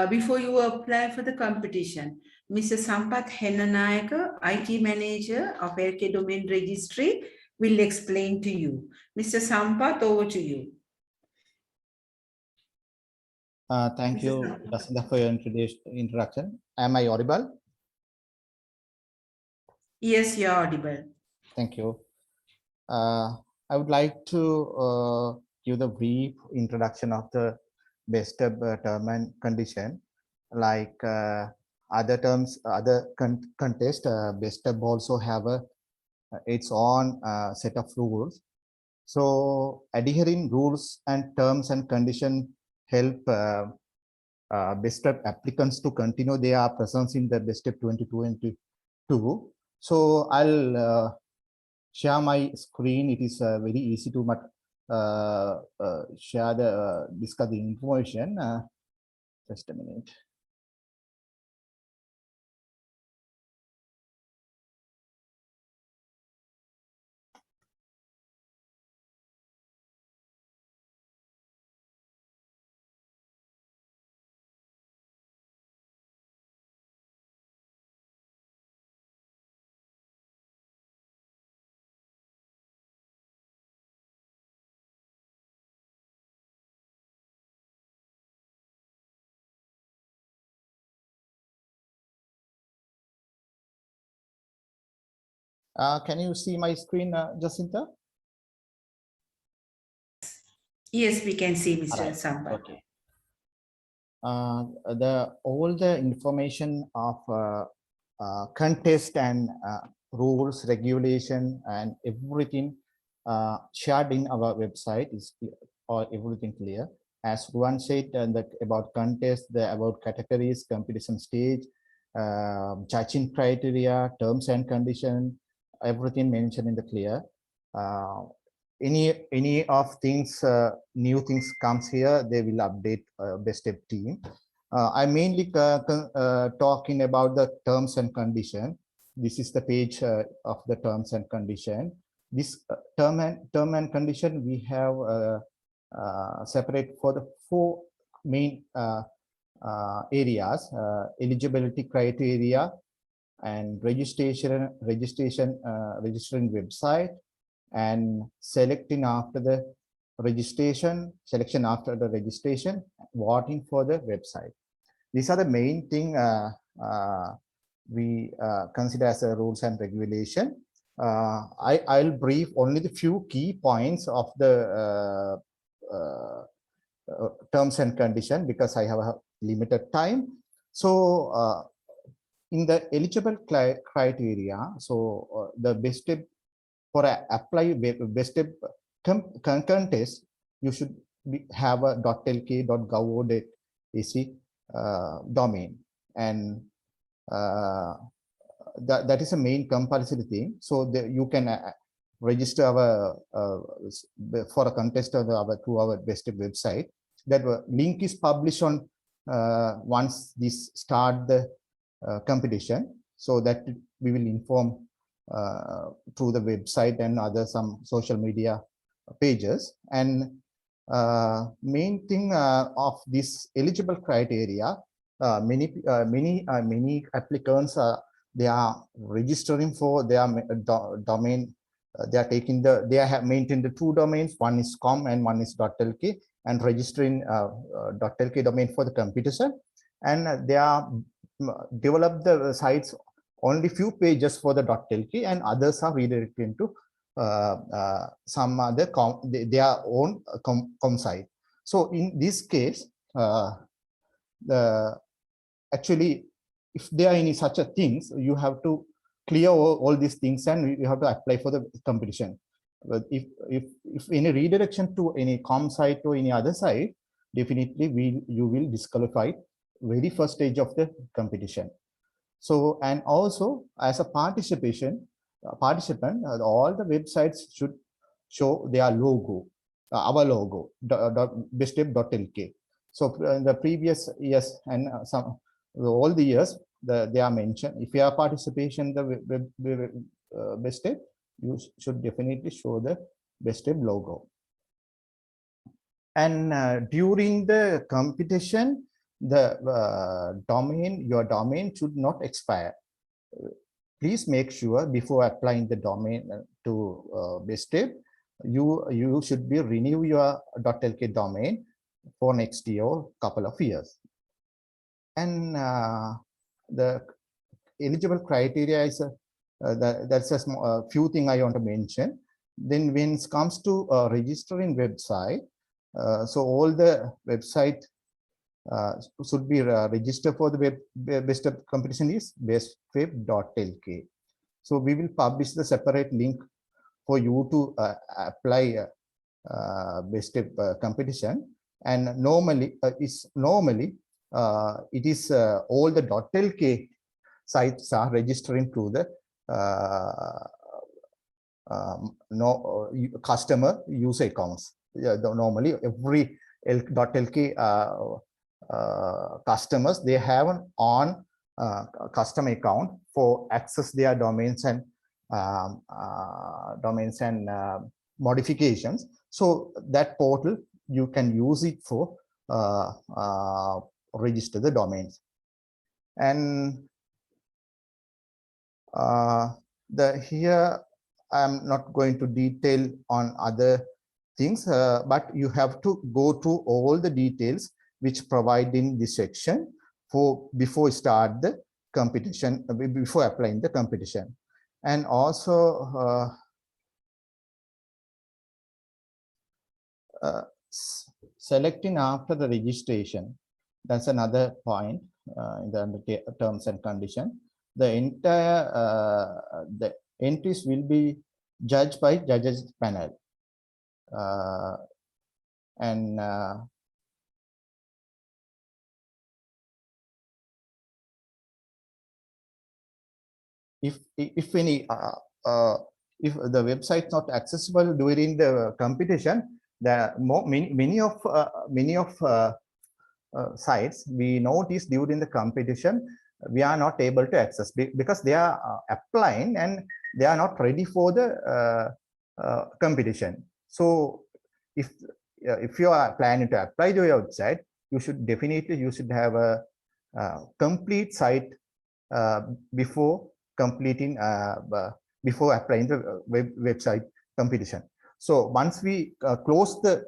Speaker 1: before you apply for the competition. Mr. Sampath Hennayake, IT Manager of LK Domain Registry, will explain to you. Mr. Sampath, over to you.
Speaker 6: Thank you, Jacinta, for your introduction. Am I audible?
Speaker 1: Yes, you're audible.
Speaker 6: Thank you. I would like to give the brief introduction of the BestWeb term and condition. Like other terms, other contests, BestWeb also have its own set of rules. So adhering rules and terms and condition help BestWeb applicants to continue their presence in the BestWeb 2022. So I'll share my screen. It is very easy to share discuss the information. Just a minute. Can you see my screen, Jacinta?
Speaker 1: Yes, we can see, Mr.
Speaker 6: Right.
Speaker 1: Sampath.
Speaker 6: Okay. All the information of contest and rules, regulation, and everything shared in our website is everything clear. As Ruwan said, about contest, about categories, competition stage, judging criteria, terms and conditions, everything mentioned in the clear. Any of things, new things comes here, they will update BestWeb team. I mainly talking about the terms and condition. This is the page of the terms and condition. This term and condition we have separate for the 4 main areas: eligibility criteria and registering website, and selection after the registration, voting for the website. These are the main thing we consider as a rules and regulation. I'll brief only the few key points of the terms and condition because I have a limited time. So in the eligible criteria, so the BestWeb for apply BestWeb contest, you should have a .lk, .gov.ac domain, and that is a main compulsory thing. So you can register our for a contest of through our BestWeb website. That link is published on once this start the competition, so that we will inform through the website and other some social media pages. And main thing of this eligible criteria, many applicants they are registering for their domain. They are taking they have maintained the two domains, one is com and one is .lk, and registering .lk domain for the competition. And they are developed the sites only few pages for the .lk, and others are redirected into some other their own com site. So in this case, actually, if there are any such a things, you have to clear all these things and you have to apply for the competition. But if any redirection to any com site or any other site, definitely you will disqualify very first stage of the competition. So, and also as a participant, all the websites should show their logo, our logo, bestweb.lk. So in the previous years and all the years, they are mentioned. If you are participation the BestWeb, you should definitely show the BestWeb logo. And during the competition, the your domain should not expire. Please make sure before applying the domain to BestWeb, you should be renew your .lk domain for next year or couple of years. And the eligible criteria is that's a few thing I want to mention. Then when it comes to registering website, so all the website should be registered for the BestWeb competition is bestweb.lk. So we will publish the separate link for you to apply BestWeb competition. And normally it is all the .lk sites are registering to the customer user accounts. Normally every .lk customers, they have an on customer account for access their domains and modifications. So that portal, you can use it for register the domains. And here I'm not going to detail on other things, but you have to go to all the details which provide in this section for before start the competition, before applying the competition. And also selecting after the registration, that's another point in the terms and conditions. The entire the entries will be judged by judges panel, and if any if the website not accessible during the competition, many of sites we notice during the competition we are not able to access because they are applying and they are not ready for the competition. So if you are planning to apply to your website, you should have a complete site before completing before applying the website competition. So once we close the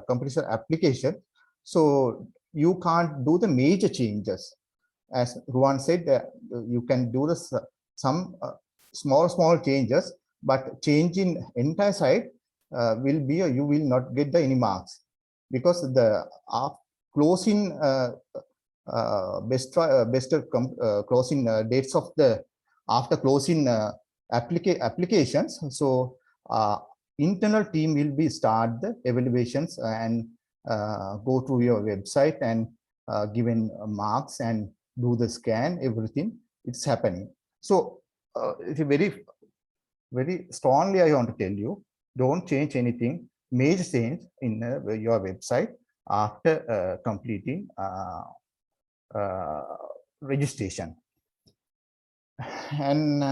Speaker 6: competition application, so you can't do the major changes. As Ruwan said, you can do some small changes, but changing entire site will be you will not get any marks, because the closing closing dates of the after closing applications. So internal team will be start the evaluations and go to your website and given marks and do the scan, everything it's happening. So it's very strongly I want to tell you, don't change anything, major change in your website after completing registration. And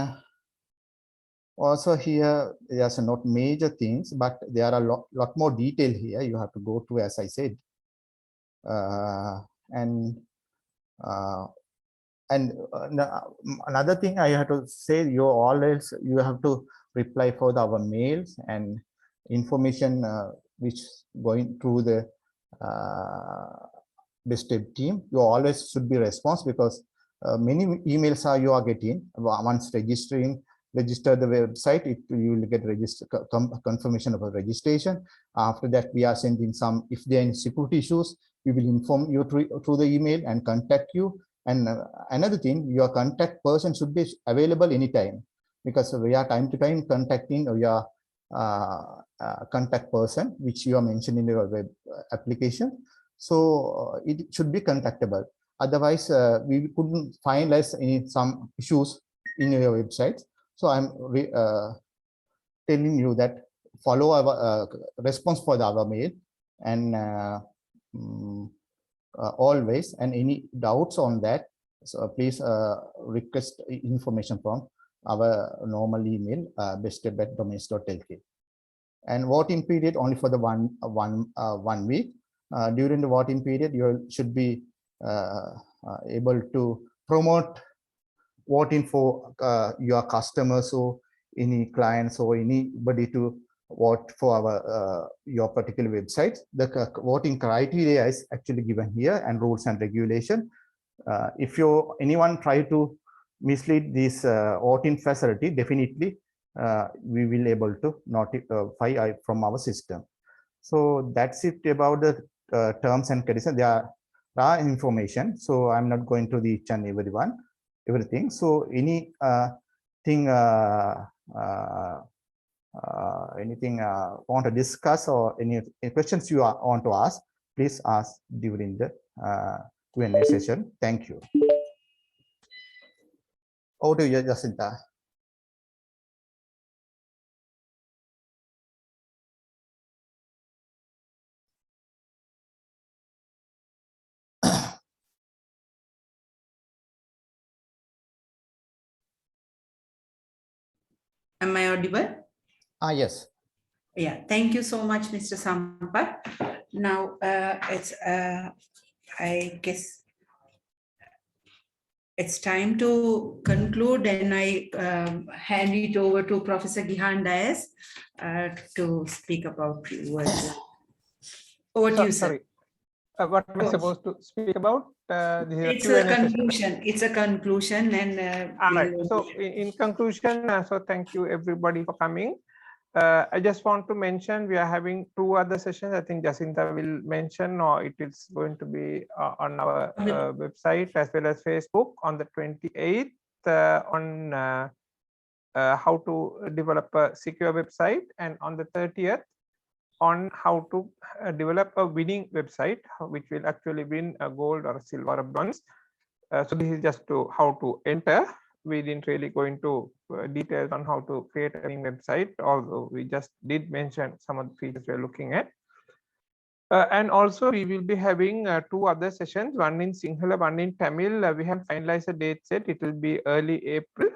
Speaker 6: also here, there's not major things, but there are a lot more detail here you have to go through, as I said. Another thing I have to say, you have to reply for our mails and information which going through the BestWeb team. You always should be responsive, because many emails you are getting once register the website, you will get confirmation of a registration. After that, we are sending some, if there are any security issues, we will inform you through the email and contact you. And another thing, your contact person should be available anytime, because we are time to time contacting your contact person, which you are mentioned in your web application. So it should be contactable. Otherwise, we couldn't find some issues in your website. So I'm telling you that follow our response for our mail, and always, and any doubts on that, so please request information from our normal email, BestWeb.lk. And voting period only for the one week. During the voting period, you should be able to promote voting for your customers or any clients or anybody to vote for our your particular website. The voting criteria is actually given here, and rules and regulation. If anyone try to mislead this voting facility, definitely we will able to notify from our system. So that's it about the terms and conditions. There are information, so I'm not going to each and everything. So anything want to discuss, or any questions you want to ask, please ask during the Q&A session. Thank you. Over to you, Jacinta.
Speaker 1: Am I audible?
Speaker 6: Yes.
Speaker 1: Yeah, thank you so much, Mr. Sampath. Now, I guess it's time to conclude, and I hand it over to Professor Gihan to speak about few words. Over to you, sir.
Speaker 2: Sorry. What am I supposed to speak about?
Speaker 1: It's a conclusion. It's a conclusion, and
Speaker 2: all right. So in conclusion, so thank you everybody for coming. I just want to mention we are having 2 other sessions. I think Jacinta will mention, or it is going to be on our website as well as Facebook on the 28th on how to develop a secure website, and on the 30th on how to develop a winning website, which will actually win a gold or a silver or bronze. So this is just how to enter. We didn't really go into details on how to create a winning website, although we just did mention some of the features we're looking at. And also we will be having 2 other sessions, one in Sinhala, one in Tamil. We have finalized a date set. It will be early April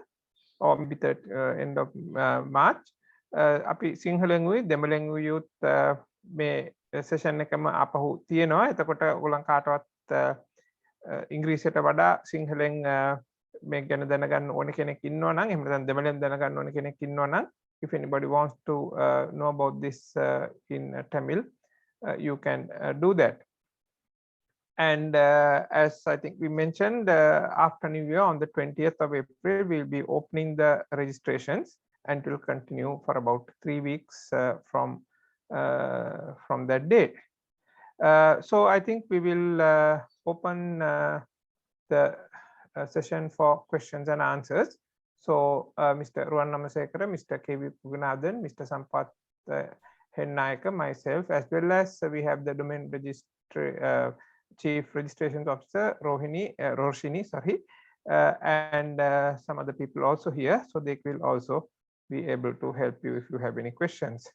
Speaker 2: or maybe the end of March. අපි සිංහලෙන්ුයි දෙමළෙන්ුයුත් මේ session එකම අපහු තියෙනවා. එතකොට ඔයගොල්ලන් කාටවත් ඉංග්‍රීසියට වඩා සිංහලෙන් මේ ගැන දැනගන්න ඕන කෙනෙක් ඉන්නවා නම්, එහෙම නැත්නම් දෙමළෙන් දැනගන්න ඕන කෙනෙක් ඉන්නවා නම්, if anybody wants to know about this in Tamil, you can do that. And as I think we mentioned, after New Year on the 20th of April, we'll be opening the registrations, and it will continue for about 3 weeks from that date. So I think we will open the session for questions and answers. So Mr. Ruwan Amarasekara, Mr. K.V. Kuganathan, Mr. Sampath Hennayake, myself, as well as we have the domain registry Chief Registration Officer Roshini, and some other people also here, so they will also be able to help you if you have any questions.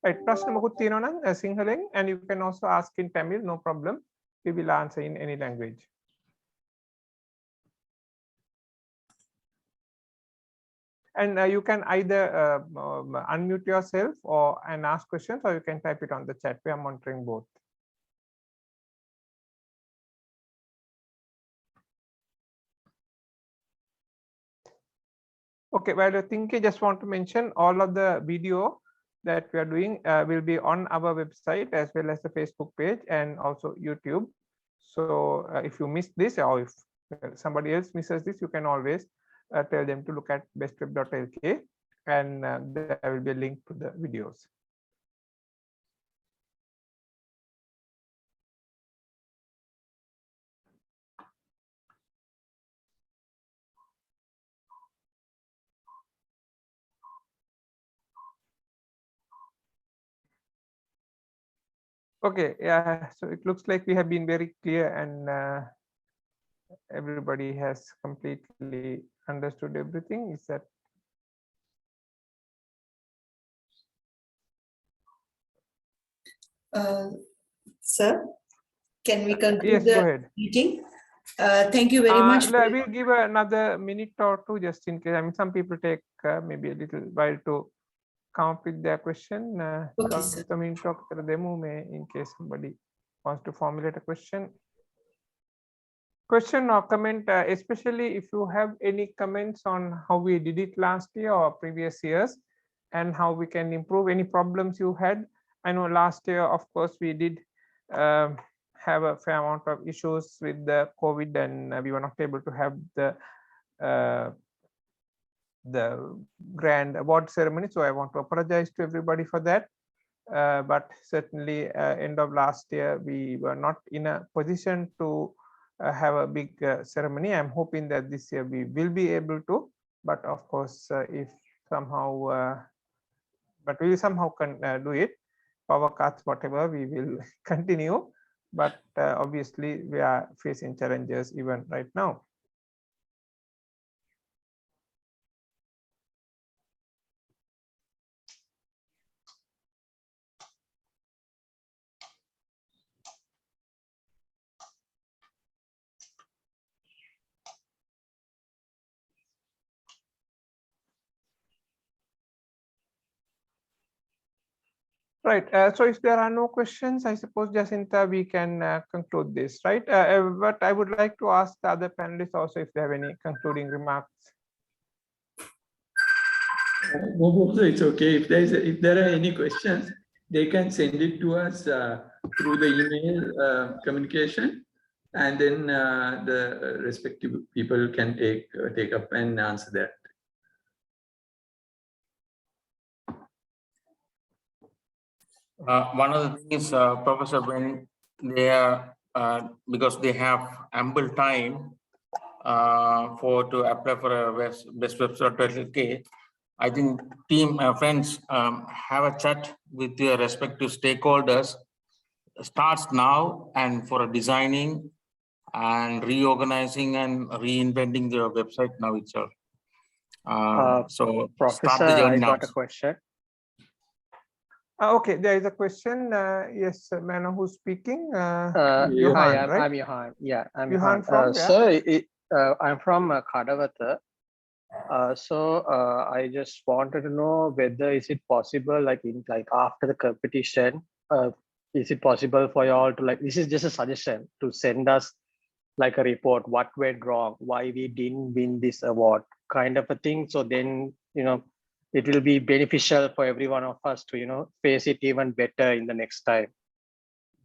Speaker 2: Right, ප්‍රශ්න මොකුත් තියෙනවා නම් සිංහලෙන්, and you can also ask in Tamil, no problem. We will answer in any language. And you can either unmute yourself and ask questions, or you can type it on the chat. We are monitoring both. Okay, while you're thinking, just want to mention all of the video that we are doing will be on our website as well as the Facebook page and also YouTube. So if you miss this, or if somebody else misses this, you can always tell them to look at BestWeb.lk, and there will be a link to the videos. Okay, yeah, so it looks like we have been very clear, and everybody has completely understood everything. Is that?
Speaker 1: Sir, can we conclude
Speaker 2: Yes, go
Speaker 1: the
Speaker 2: ahead.
Speaker 1: meeting? Thank you very much.
Speaker 2: We'll give another minute or two just in case. I mean, some people take maybe a little while to come up with their question.
Speaker 1: Okay, sir.
Speaker 2: Just a minute or demo in case somebody wants to formulate a question. Question or comment, especially if you have any comments on how we did it last year or previous years, and how we can improve, any problems you had. I know last year, of course, we did have a fair amount of issues with the COVID, and we were not able to have the grand award ceremony. So I want to apologize to everybody for that. But certainly end of last year, we were not in a position to have a big ceremony. I'm hoping that this year we will be able to, but of course, if somehow, but we will somehow do it. Power cuts, whatever, we will continue. But obviously, we are facing challenges even right now. Right. So if there are no questions, I suppose, Jacinta, we can conclude this, right? But I would like to ask the other panelists also if they have any concluding remarks.
Speaker 5: Also, it's okay. If there are any questions, they can send it to us through the email communication, and then the respective people can take up and answer that.
Speaker 3: One of the things, Professor, when they are, because they have ample time to apply for a BestWeb.lk, I think team friends have a chat with your respective stakeholders. Starts now, and for designing and reorganizing and reinventing the website now itself. So
Speaker 7: Professor,
Speaker 3: start the journey
Speaker 7: I
Speaker 3: now.
Speaker 7: got a question.
Speaker 2: Okay, there is a question. Yes, man, who's speaking?
Speaker 7: Hi,
Speaker 2: Gihan, right?
Speaker 7: I'm Gihan. Yeah, I'm
Speaker 2: Gihan
Speaker 7: Gihan.
Speaker 2: from where?
Speaker 7: Sir, I'm from Kadawatha. So I just wanted to know whether is it possible, like after the competition, is it possible for you all to, like, this is just a suggestion, to send us like a report, what went wrong, why we didn't win this award, kind of a thing. So then, it will be beneficial for every one of us to, face it even better in the next time.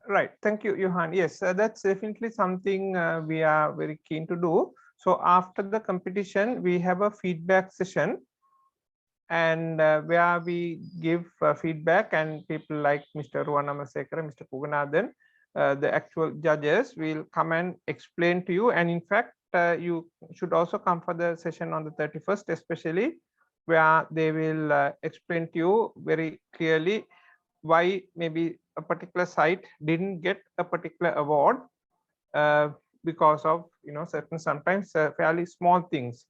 Speaker 2: Right. Thank you, Johan. Yes, that's definitely something we are very keen to do. So after the competition, we have a feedback session, and where we give feedback, and people like Mr. Ruwan Amarasekara, Mr. Kuganathan, the actual judges will come and explain to you. And in fact, you should also come for the session on the 31st, especially where they will explain to you very clearly why maybe a particular site didn't get a particular award because of certain sometimes fairly small things,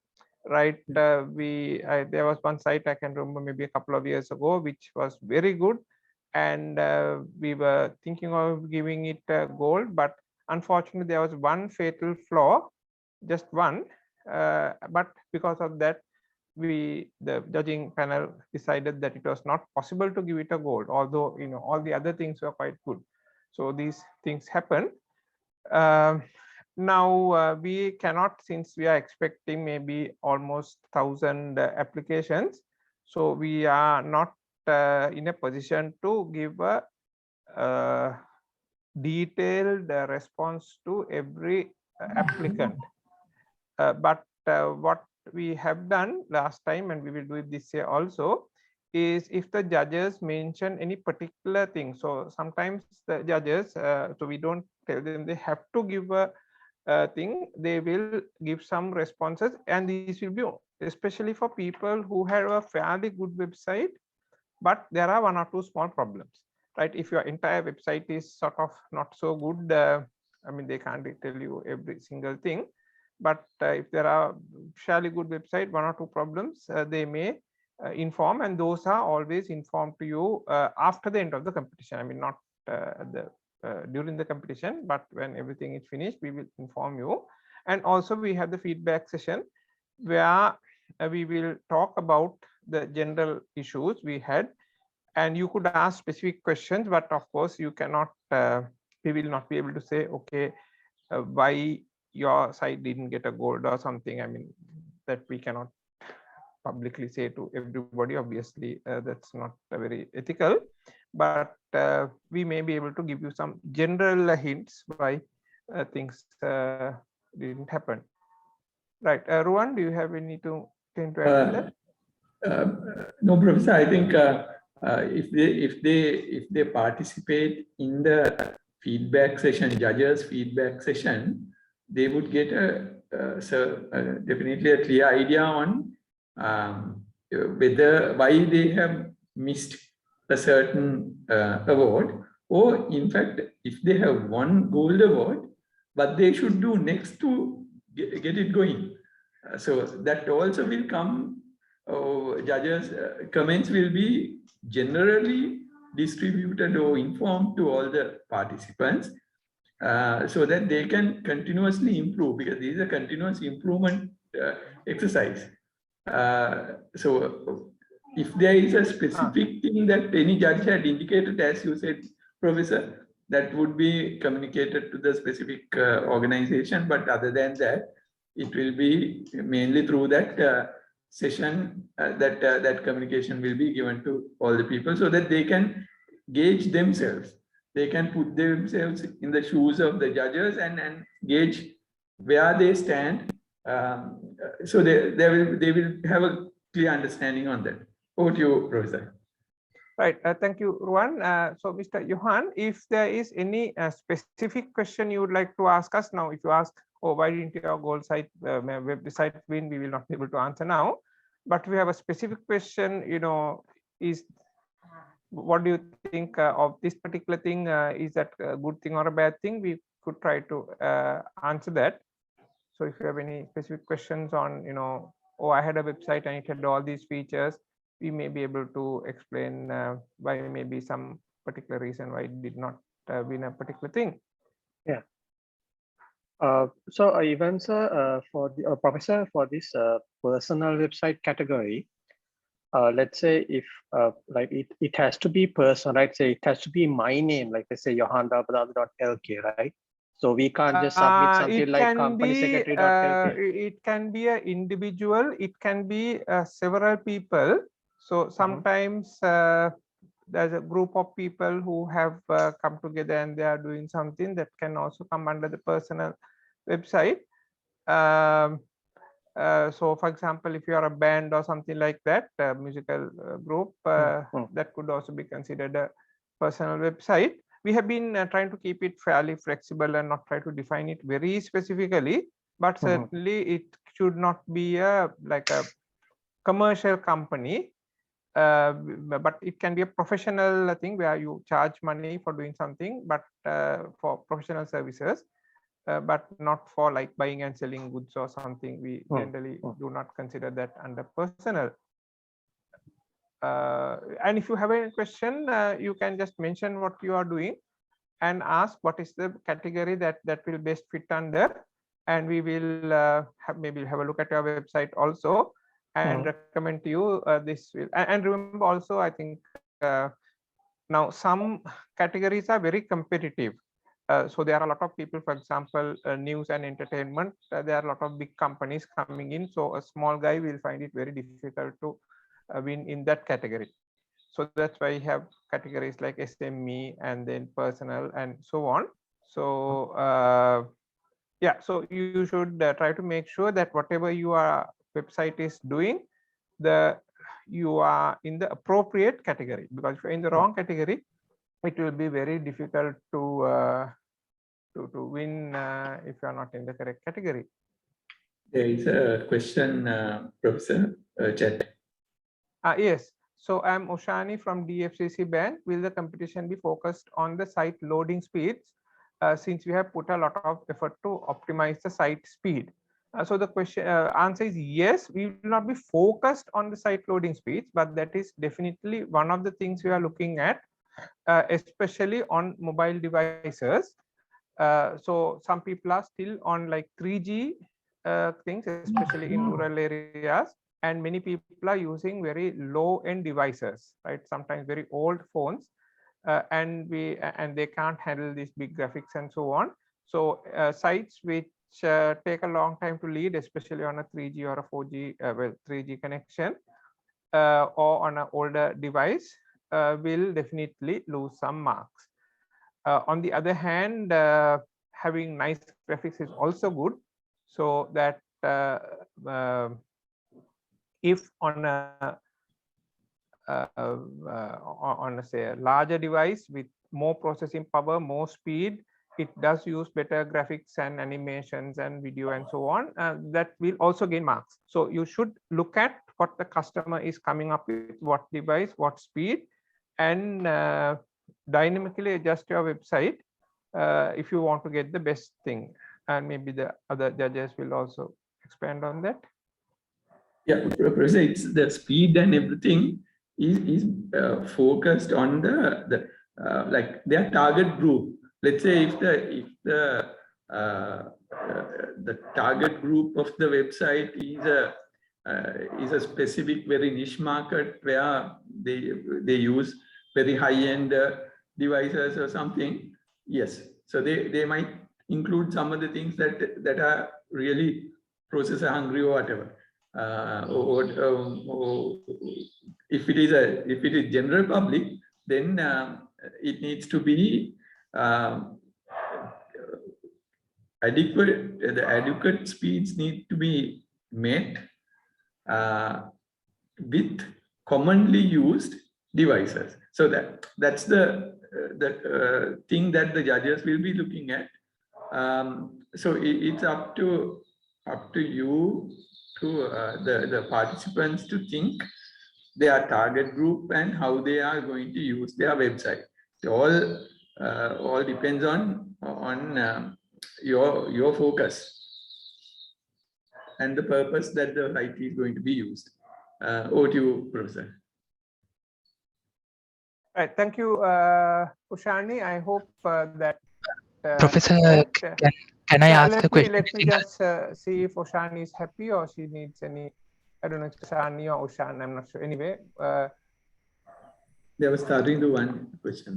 Speaker 2: right? There was one site I can remember maybe a couple of years ago which was very good, and we were thinking of giving it gold, but unfortunately there was one fatal flaw, just one, but because of that the judging panel decided that it was not possible to give it a gold, although all the other things were quite good. So these things happen. Now we cannot, since we are expecting maybe almost 1,000 applications, so we are not in a position to give a detailed response to every applicant. But what we have done last time, and we will do it this year also, is if the judges mention any particular thing, so sometimes the judges, so we don't tell them they have to give a thing, they will give some responses, and these will be especially for people who have a fairly good website, but there are one or two small problems, right? If your entire website is sort of not so good, I mean, they can't tell you every single thing, but if there are fairly good website, one or two problems, they may inform, and those are always informed to you after the end of the competition. I mean, not during the competition, but when everything is finished, we will inform you. And also we have the feedback session where we will talk about the general issues we had, and you could ask specific questions, but of course you cannot, we will not be able to say, okay, why your site didn't get a gold or something. I mean, that we cannot publicly say to everybody, obviously. That's not very ethical, but we may be able to give you some general hints why things didn't happen. Right, Ruwan, do you have any to add to that?
Speaker 5: No, Professor. I think if they participate in the feedback session, judges' feedback session, they would get definitely a clear idea on why they have missed a certain award, or in fact, if they have won gold award, what they should do next to get it going. So that also will come. Judges' comments will be generally distributed or informed to all the participants, so that they can continuously improve, because this is a continuous improvement exercise. So if there is a specific thing that any judge had indicated, as you said, Professor, that would be communicated to the specific organization. But other than that, it will be mainly through that session that communication will be given to all the people, so that they can gauge themselves. They can put themselves in the shoes of the judges and gauge where they stand. So they will have a clear understanding on that. Over to you, Professor.
Speaker 2: Right, thank you, Ruwan. So, Mr. Gihan, if there is any specific question you would like to ask us now, if you ask, oh, why didn't your gold site website win, we will not be able to answer now. But we have a specific question, is what do you think of this particular thing? Is that a good thing or a bad thing? We could try to answer that. So if you have any specific questions on, oh, I had a website and it had all these features, we may be able to explain why maybe some particular reason why it did not win a particular thing.
Speaker 7: Yeah. So even sir, for the Professor, for this personal website category, let's say if like it has to be personal, right? Say it has to be my name, like let's say Johan.lk, right? So we can't just submit something like company secretary.lk.
Speaker 2: It can be an individual, it can be several people. So sometimes there's a group of people who have come together and they are doing something that can also come under the personal website. So for example, if you are a band or something like that, a musical group, that could also be considered a personal website. We have been trying to keep it fairly flexible and not try to define it very specifically, but certainly it should not be like a commercial company. but it can be a professional thing where you charge money for doing something, but for professional services, but not for like buying and selling goods or something. We generally do not consider that under personal. And if you have any question, you can just mention what you are doing and ask what is the category that will best fit under, and we will maybe have a look at your website also and recommend to you this will. And remember also, I think now some categories are very competitive. So there are a lot of people, for example, news and entertainment, there are a lot of big companies coming in. So a small guy will find it very difficult to win in that category. So that's why you have categories like SME and then personal and so on. So yeah, so you should try to make sure that whatever your website is doing, you are in the appropriate category, because if you're in the wrong category, it will be very difficult to win if you are not in the correct category.
Speaker 5: There is a question, Professor, chat.
Speaker 2: Yes. So I'm Oshani from DFCC Bank. Will the competition be focused on the site loading speeds, since we have put a lot of effort to optimize the site speed? So the question answer is yes. We will not be focused on the site loading speeds, but that is definitely one of the things we are looking at, especially on mobile devices. So some people are still on like 3G things, especially in rural areas. And many people are using very low-end devices, right? Sometimes very old phones, and they can't handle these big graphics and so on. So sites which take a long time to lead, especially on a 3G or a 4G, 3G connection, or on an older device, will definitely lose some marks. On the other hand, having nice graphics is also good, so that if on a say a larger device with more processing power, more speed, it does use better graphics and animations and video and so on, that will also gain marks. So you should look at what the customer is coming up with, what device, what speed, and dynamically adjust your website if you want to get the best thing. And maybe the other judges will also expand on that.
Speaker 5: Yeah, Professor, it's the speed and everything is focused on the like their target group. Let's say if the target group of the website is a specific very niche market where they use very high-end devices or something. Yes, so they might include some of the things that are really processor hungry or whatever. Or if it is general public, then it needs to be adequate. The adequate speeds need to be met with commonly used devices. So that's the thing that the judges will be looking at. So it's up to you, to the participants, to think their target group and how they are going to use their website. It all depends on your focus and the purpose that the site is going to be used. Over to you, Professor.
Speaker 2: Right, thank you, Ushani. I hope that
Speaker 8: Professor, can I ask a question?
Speaker 2: Let me just see if Ushani is happy or she needs any. I don't know if it's Ushani or Ushan, I'm not sure. Anyway,
Speaker 5: They were starting the one question.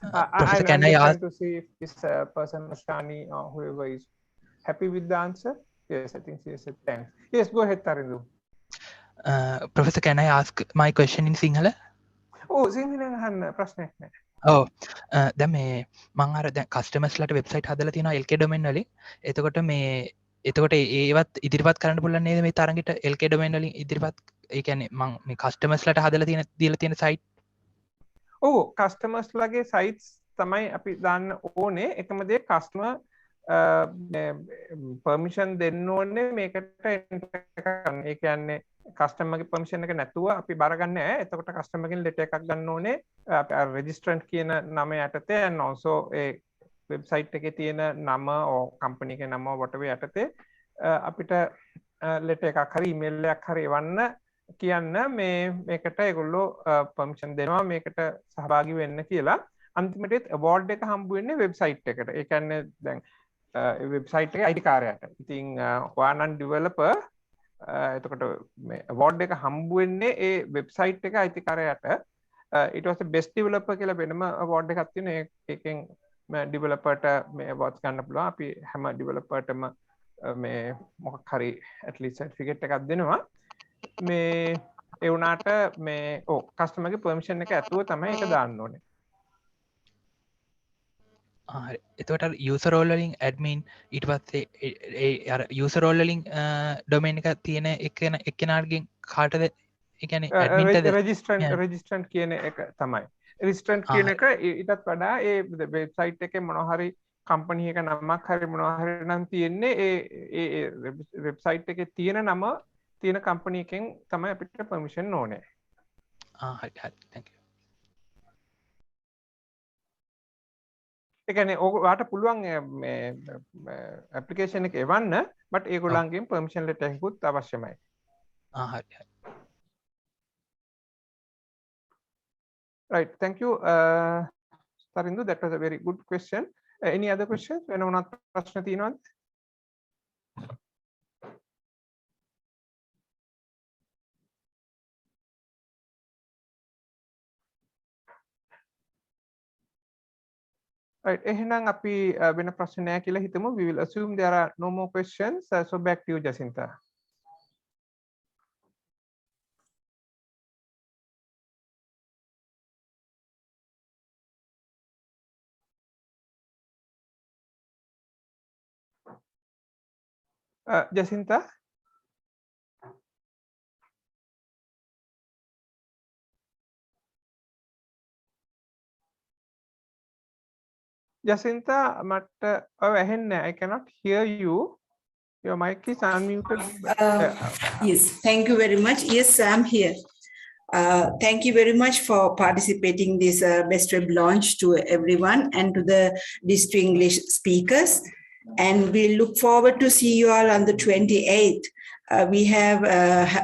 Speaker 8: Professor,
Speaker 2: I'm just trying to see if this person, Ushani or whoever, is happy with the answer. Yes, I think she said thanks. Yes, go ahead, Tarindu.
Speaker 8: Professor, can I ask my question in Sinhala?
Speaker 2: Oh, Sinhala han prashnak naha.
Speaker 8: Oh, දැන් මේ මම අර දැන් කස්ටමර්ස්ලාට website හදලා තියෙනවා LK domain වලින්. එතකොට ඒවත් ඉදිරිපත් කරන්න පුළුවන් නේද මේ තරගෙට LK domain වලින් ඉදිරිපත්, ඒ කියන්නේ මම මේ කස්ටමර්ස්ලාට හදලා දීලා තියෙන සයිට්.
Speaker 2: ඔව්, කස්ටමර්ස්ලාගේ සයිට්ස් තමයි අපි දාන්න ඕනේ. එකම දේ කස්ටමර් permission දෙන්න ඕනේ මේකට enter කරන්න. ඒ කියන්නේ customer ගේ permission එක නැතුව අපි බාර ගන්න නැහැ. එතකොට customer ගෙන් letter එකක් ගන්න ඕනේ registrant කියන නම යටතේ and also ඒ website එකේ තියෙන නම or company එකේ නම whatever යටතේ අපිට letter එකක් හරි email එකක් හරි එවන්න කියන්න මේකට ඒගොල්ලෝ permission දෙනවා මේකට සහභාගී වෙන්න කියලා. අන්තිමට award එක හම්බ වෙන්නේ website එකට. ඒ කියන්නේ දැන් website එකේ IT කාර්යයට. ඉතින් ඔයානම් developer එතකොට මේ award එක හම්බ වෙන්නේ ඒ website එකේ IT කාර්යයට. ඊට පස්සේ best developer කියලා වෙනම award එකක් තියෙනවා. ඒකෙන් developerට මේ awards ගන්න පුළුවන්. අපි හැම developerටම මේ මොකක් හරි at least certificate එකක් දෙනවා. මේ ඒ වුණාට මේ customer ගේ permission එක ඇතුව තමයි ඒක දාන්න ඕනේ.
Speaker 8: එතකොට user role වලින් admin ඊට පස්සේ අර user role වලින් domain එක තියෙන එක්කෙනාගෙන් කාටද ඒ කියන්නේ admin
Speaker 2: registrant කියන එක තමයි. registrant කියන එක ඊටත් වඩා ඒ website එකේ මොනවා හරි company එක නමක් හරි මොනවා හරි නම් තියෙන්නේ ඒ website එකේ තියෙන නම තියෙන company එකෙන් තමයි අපිට permission ඕනේ.
Speaker 8: හරි thank you.
Speaker 2: ඒ කියන්නේ ඔයාට පුළුවන් මේ application එක එවන්න but ඒගොල්ලන්ගෙන් permission letter එකකුත් අවශ්‍යමයි.
Speaker 8: හරි.
Speaker 2: Right, thank you Sarindu, that was a very good question. Any other questions? වෙන මොනවත් ප්‍රශ්න තියෙනවද? Right, එහෙනම් අපි වෙන ප්‍රශ්න නැහැ කියලා හිතමු. We will assume there are no more questions. So back to you, Jacinta. Jacinta? Jacinta, I cannot hear you. Your mic is unmuted.
Speaker 1: Yes, thank you very much. Yes, I'm here. Thank you very much for participating this BestWeb launch to everyone and to the district English speakers. And we look forward to see you all on the 28th. We have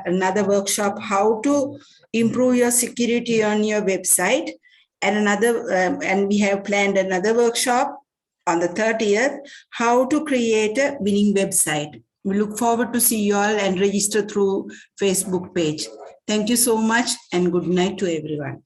Speaker 1: another workshop, how to improve your security on your website. And and we have planned another workshop on the 30th, how to create a winning website. We look forward to see you all and register through Facebook page. Thank you so much and good night to everyone.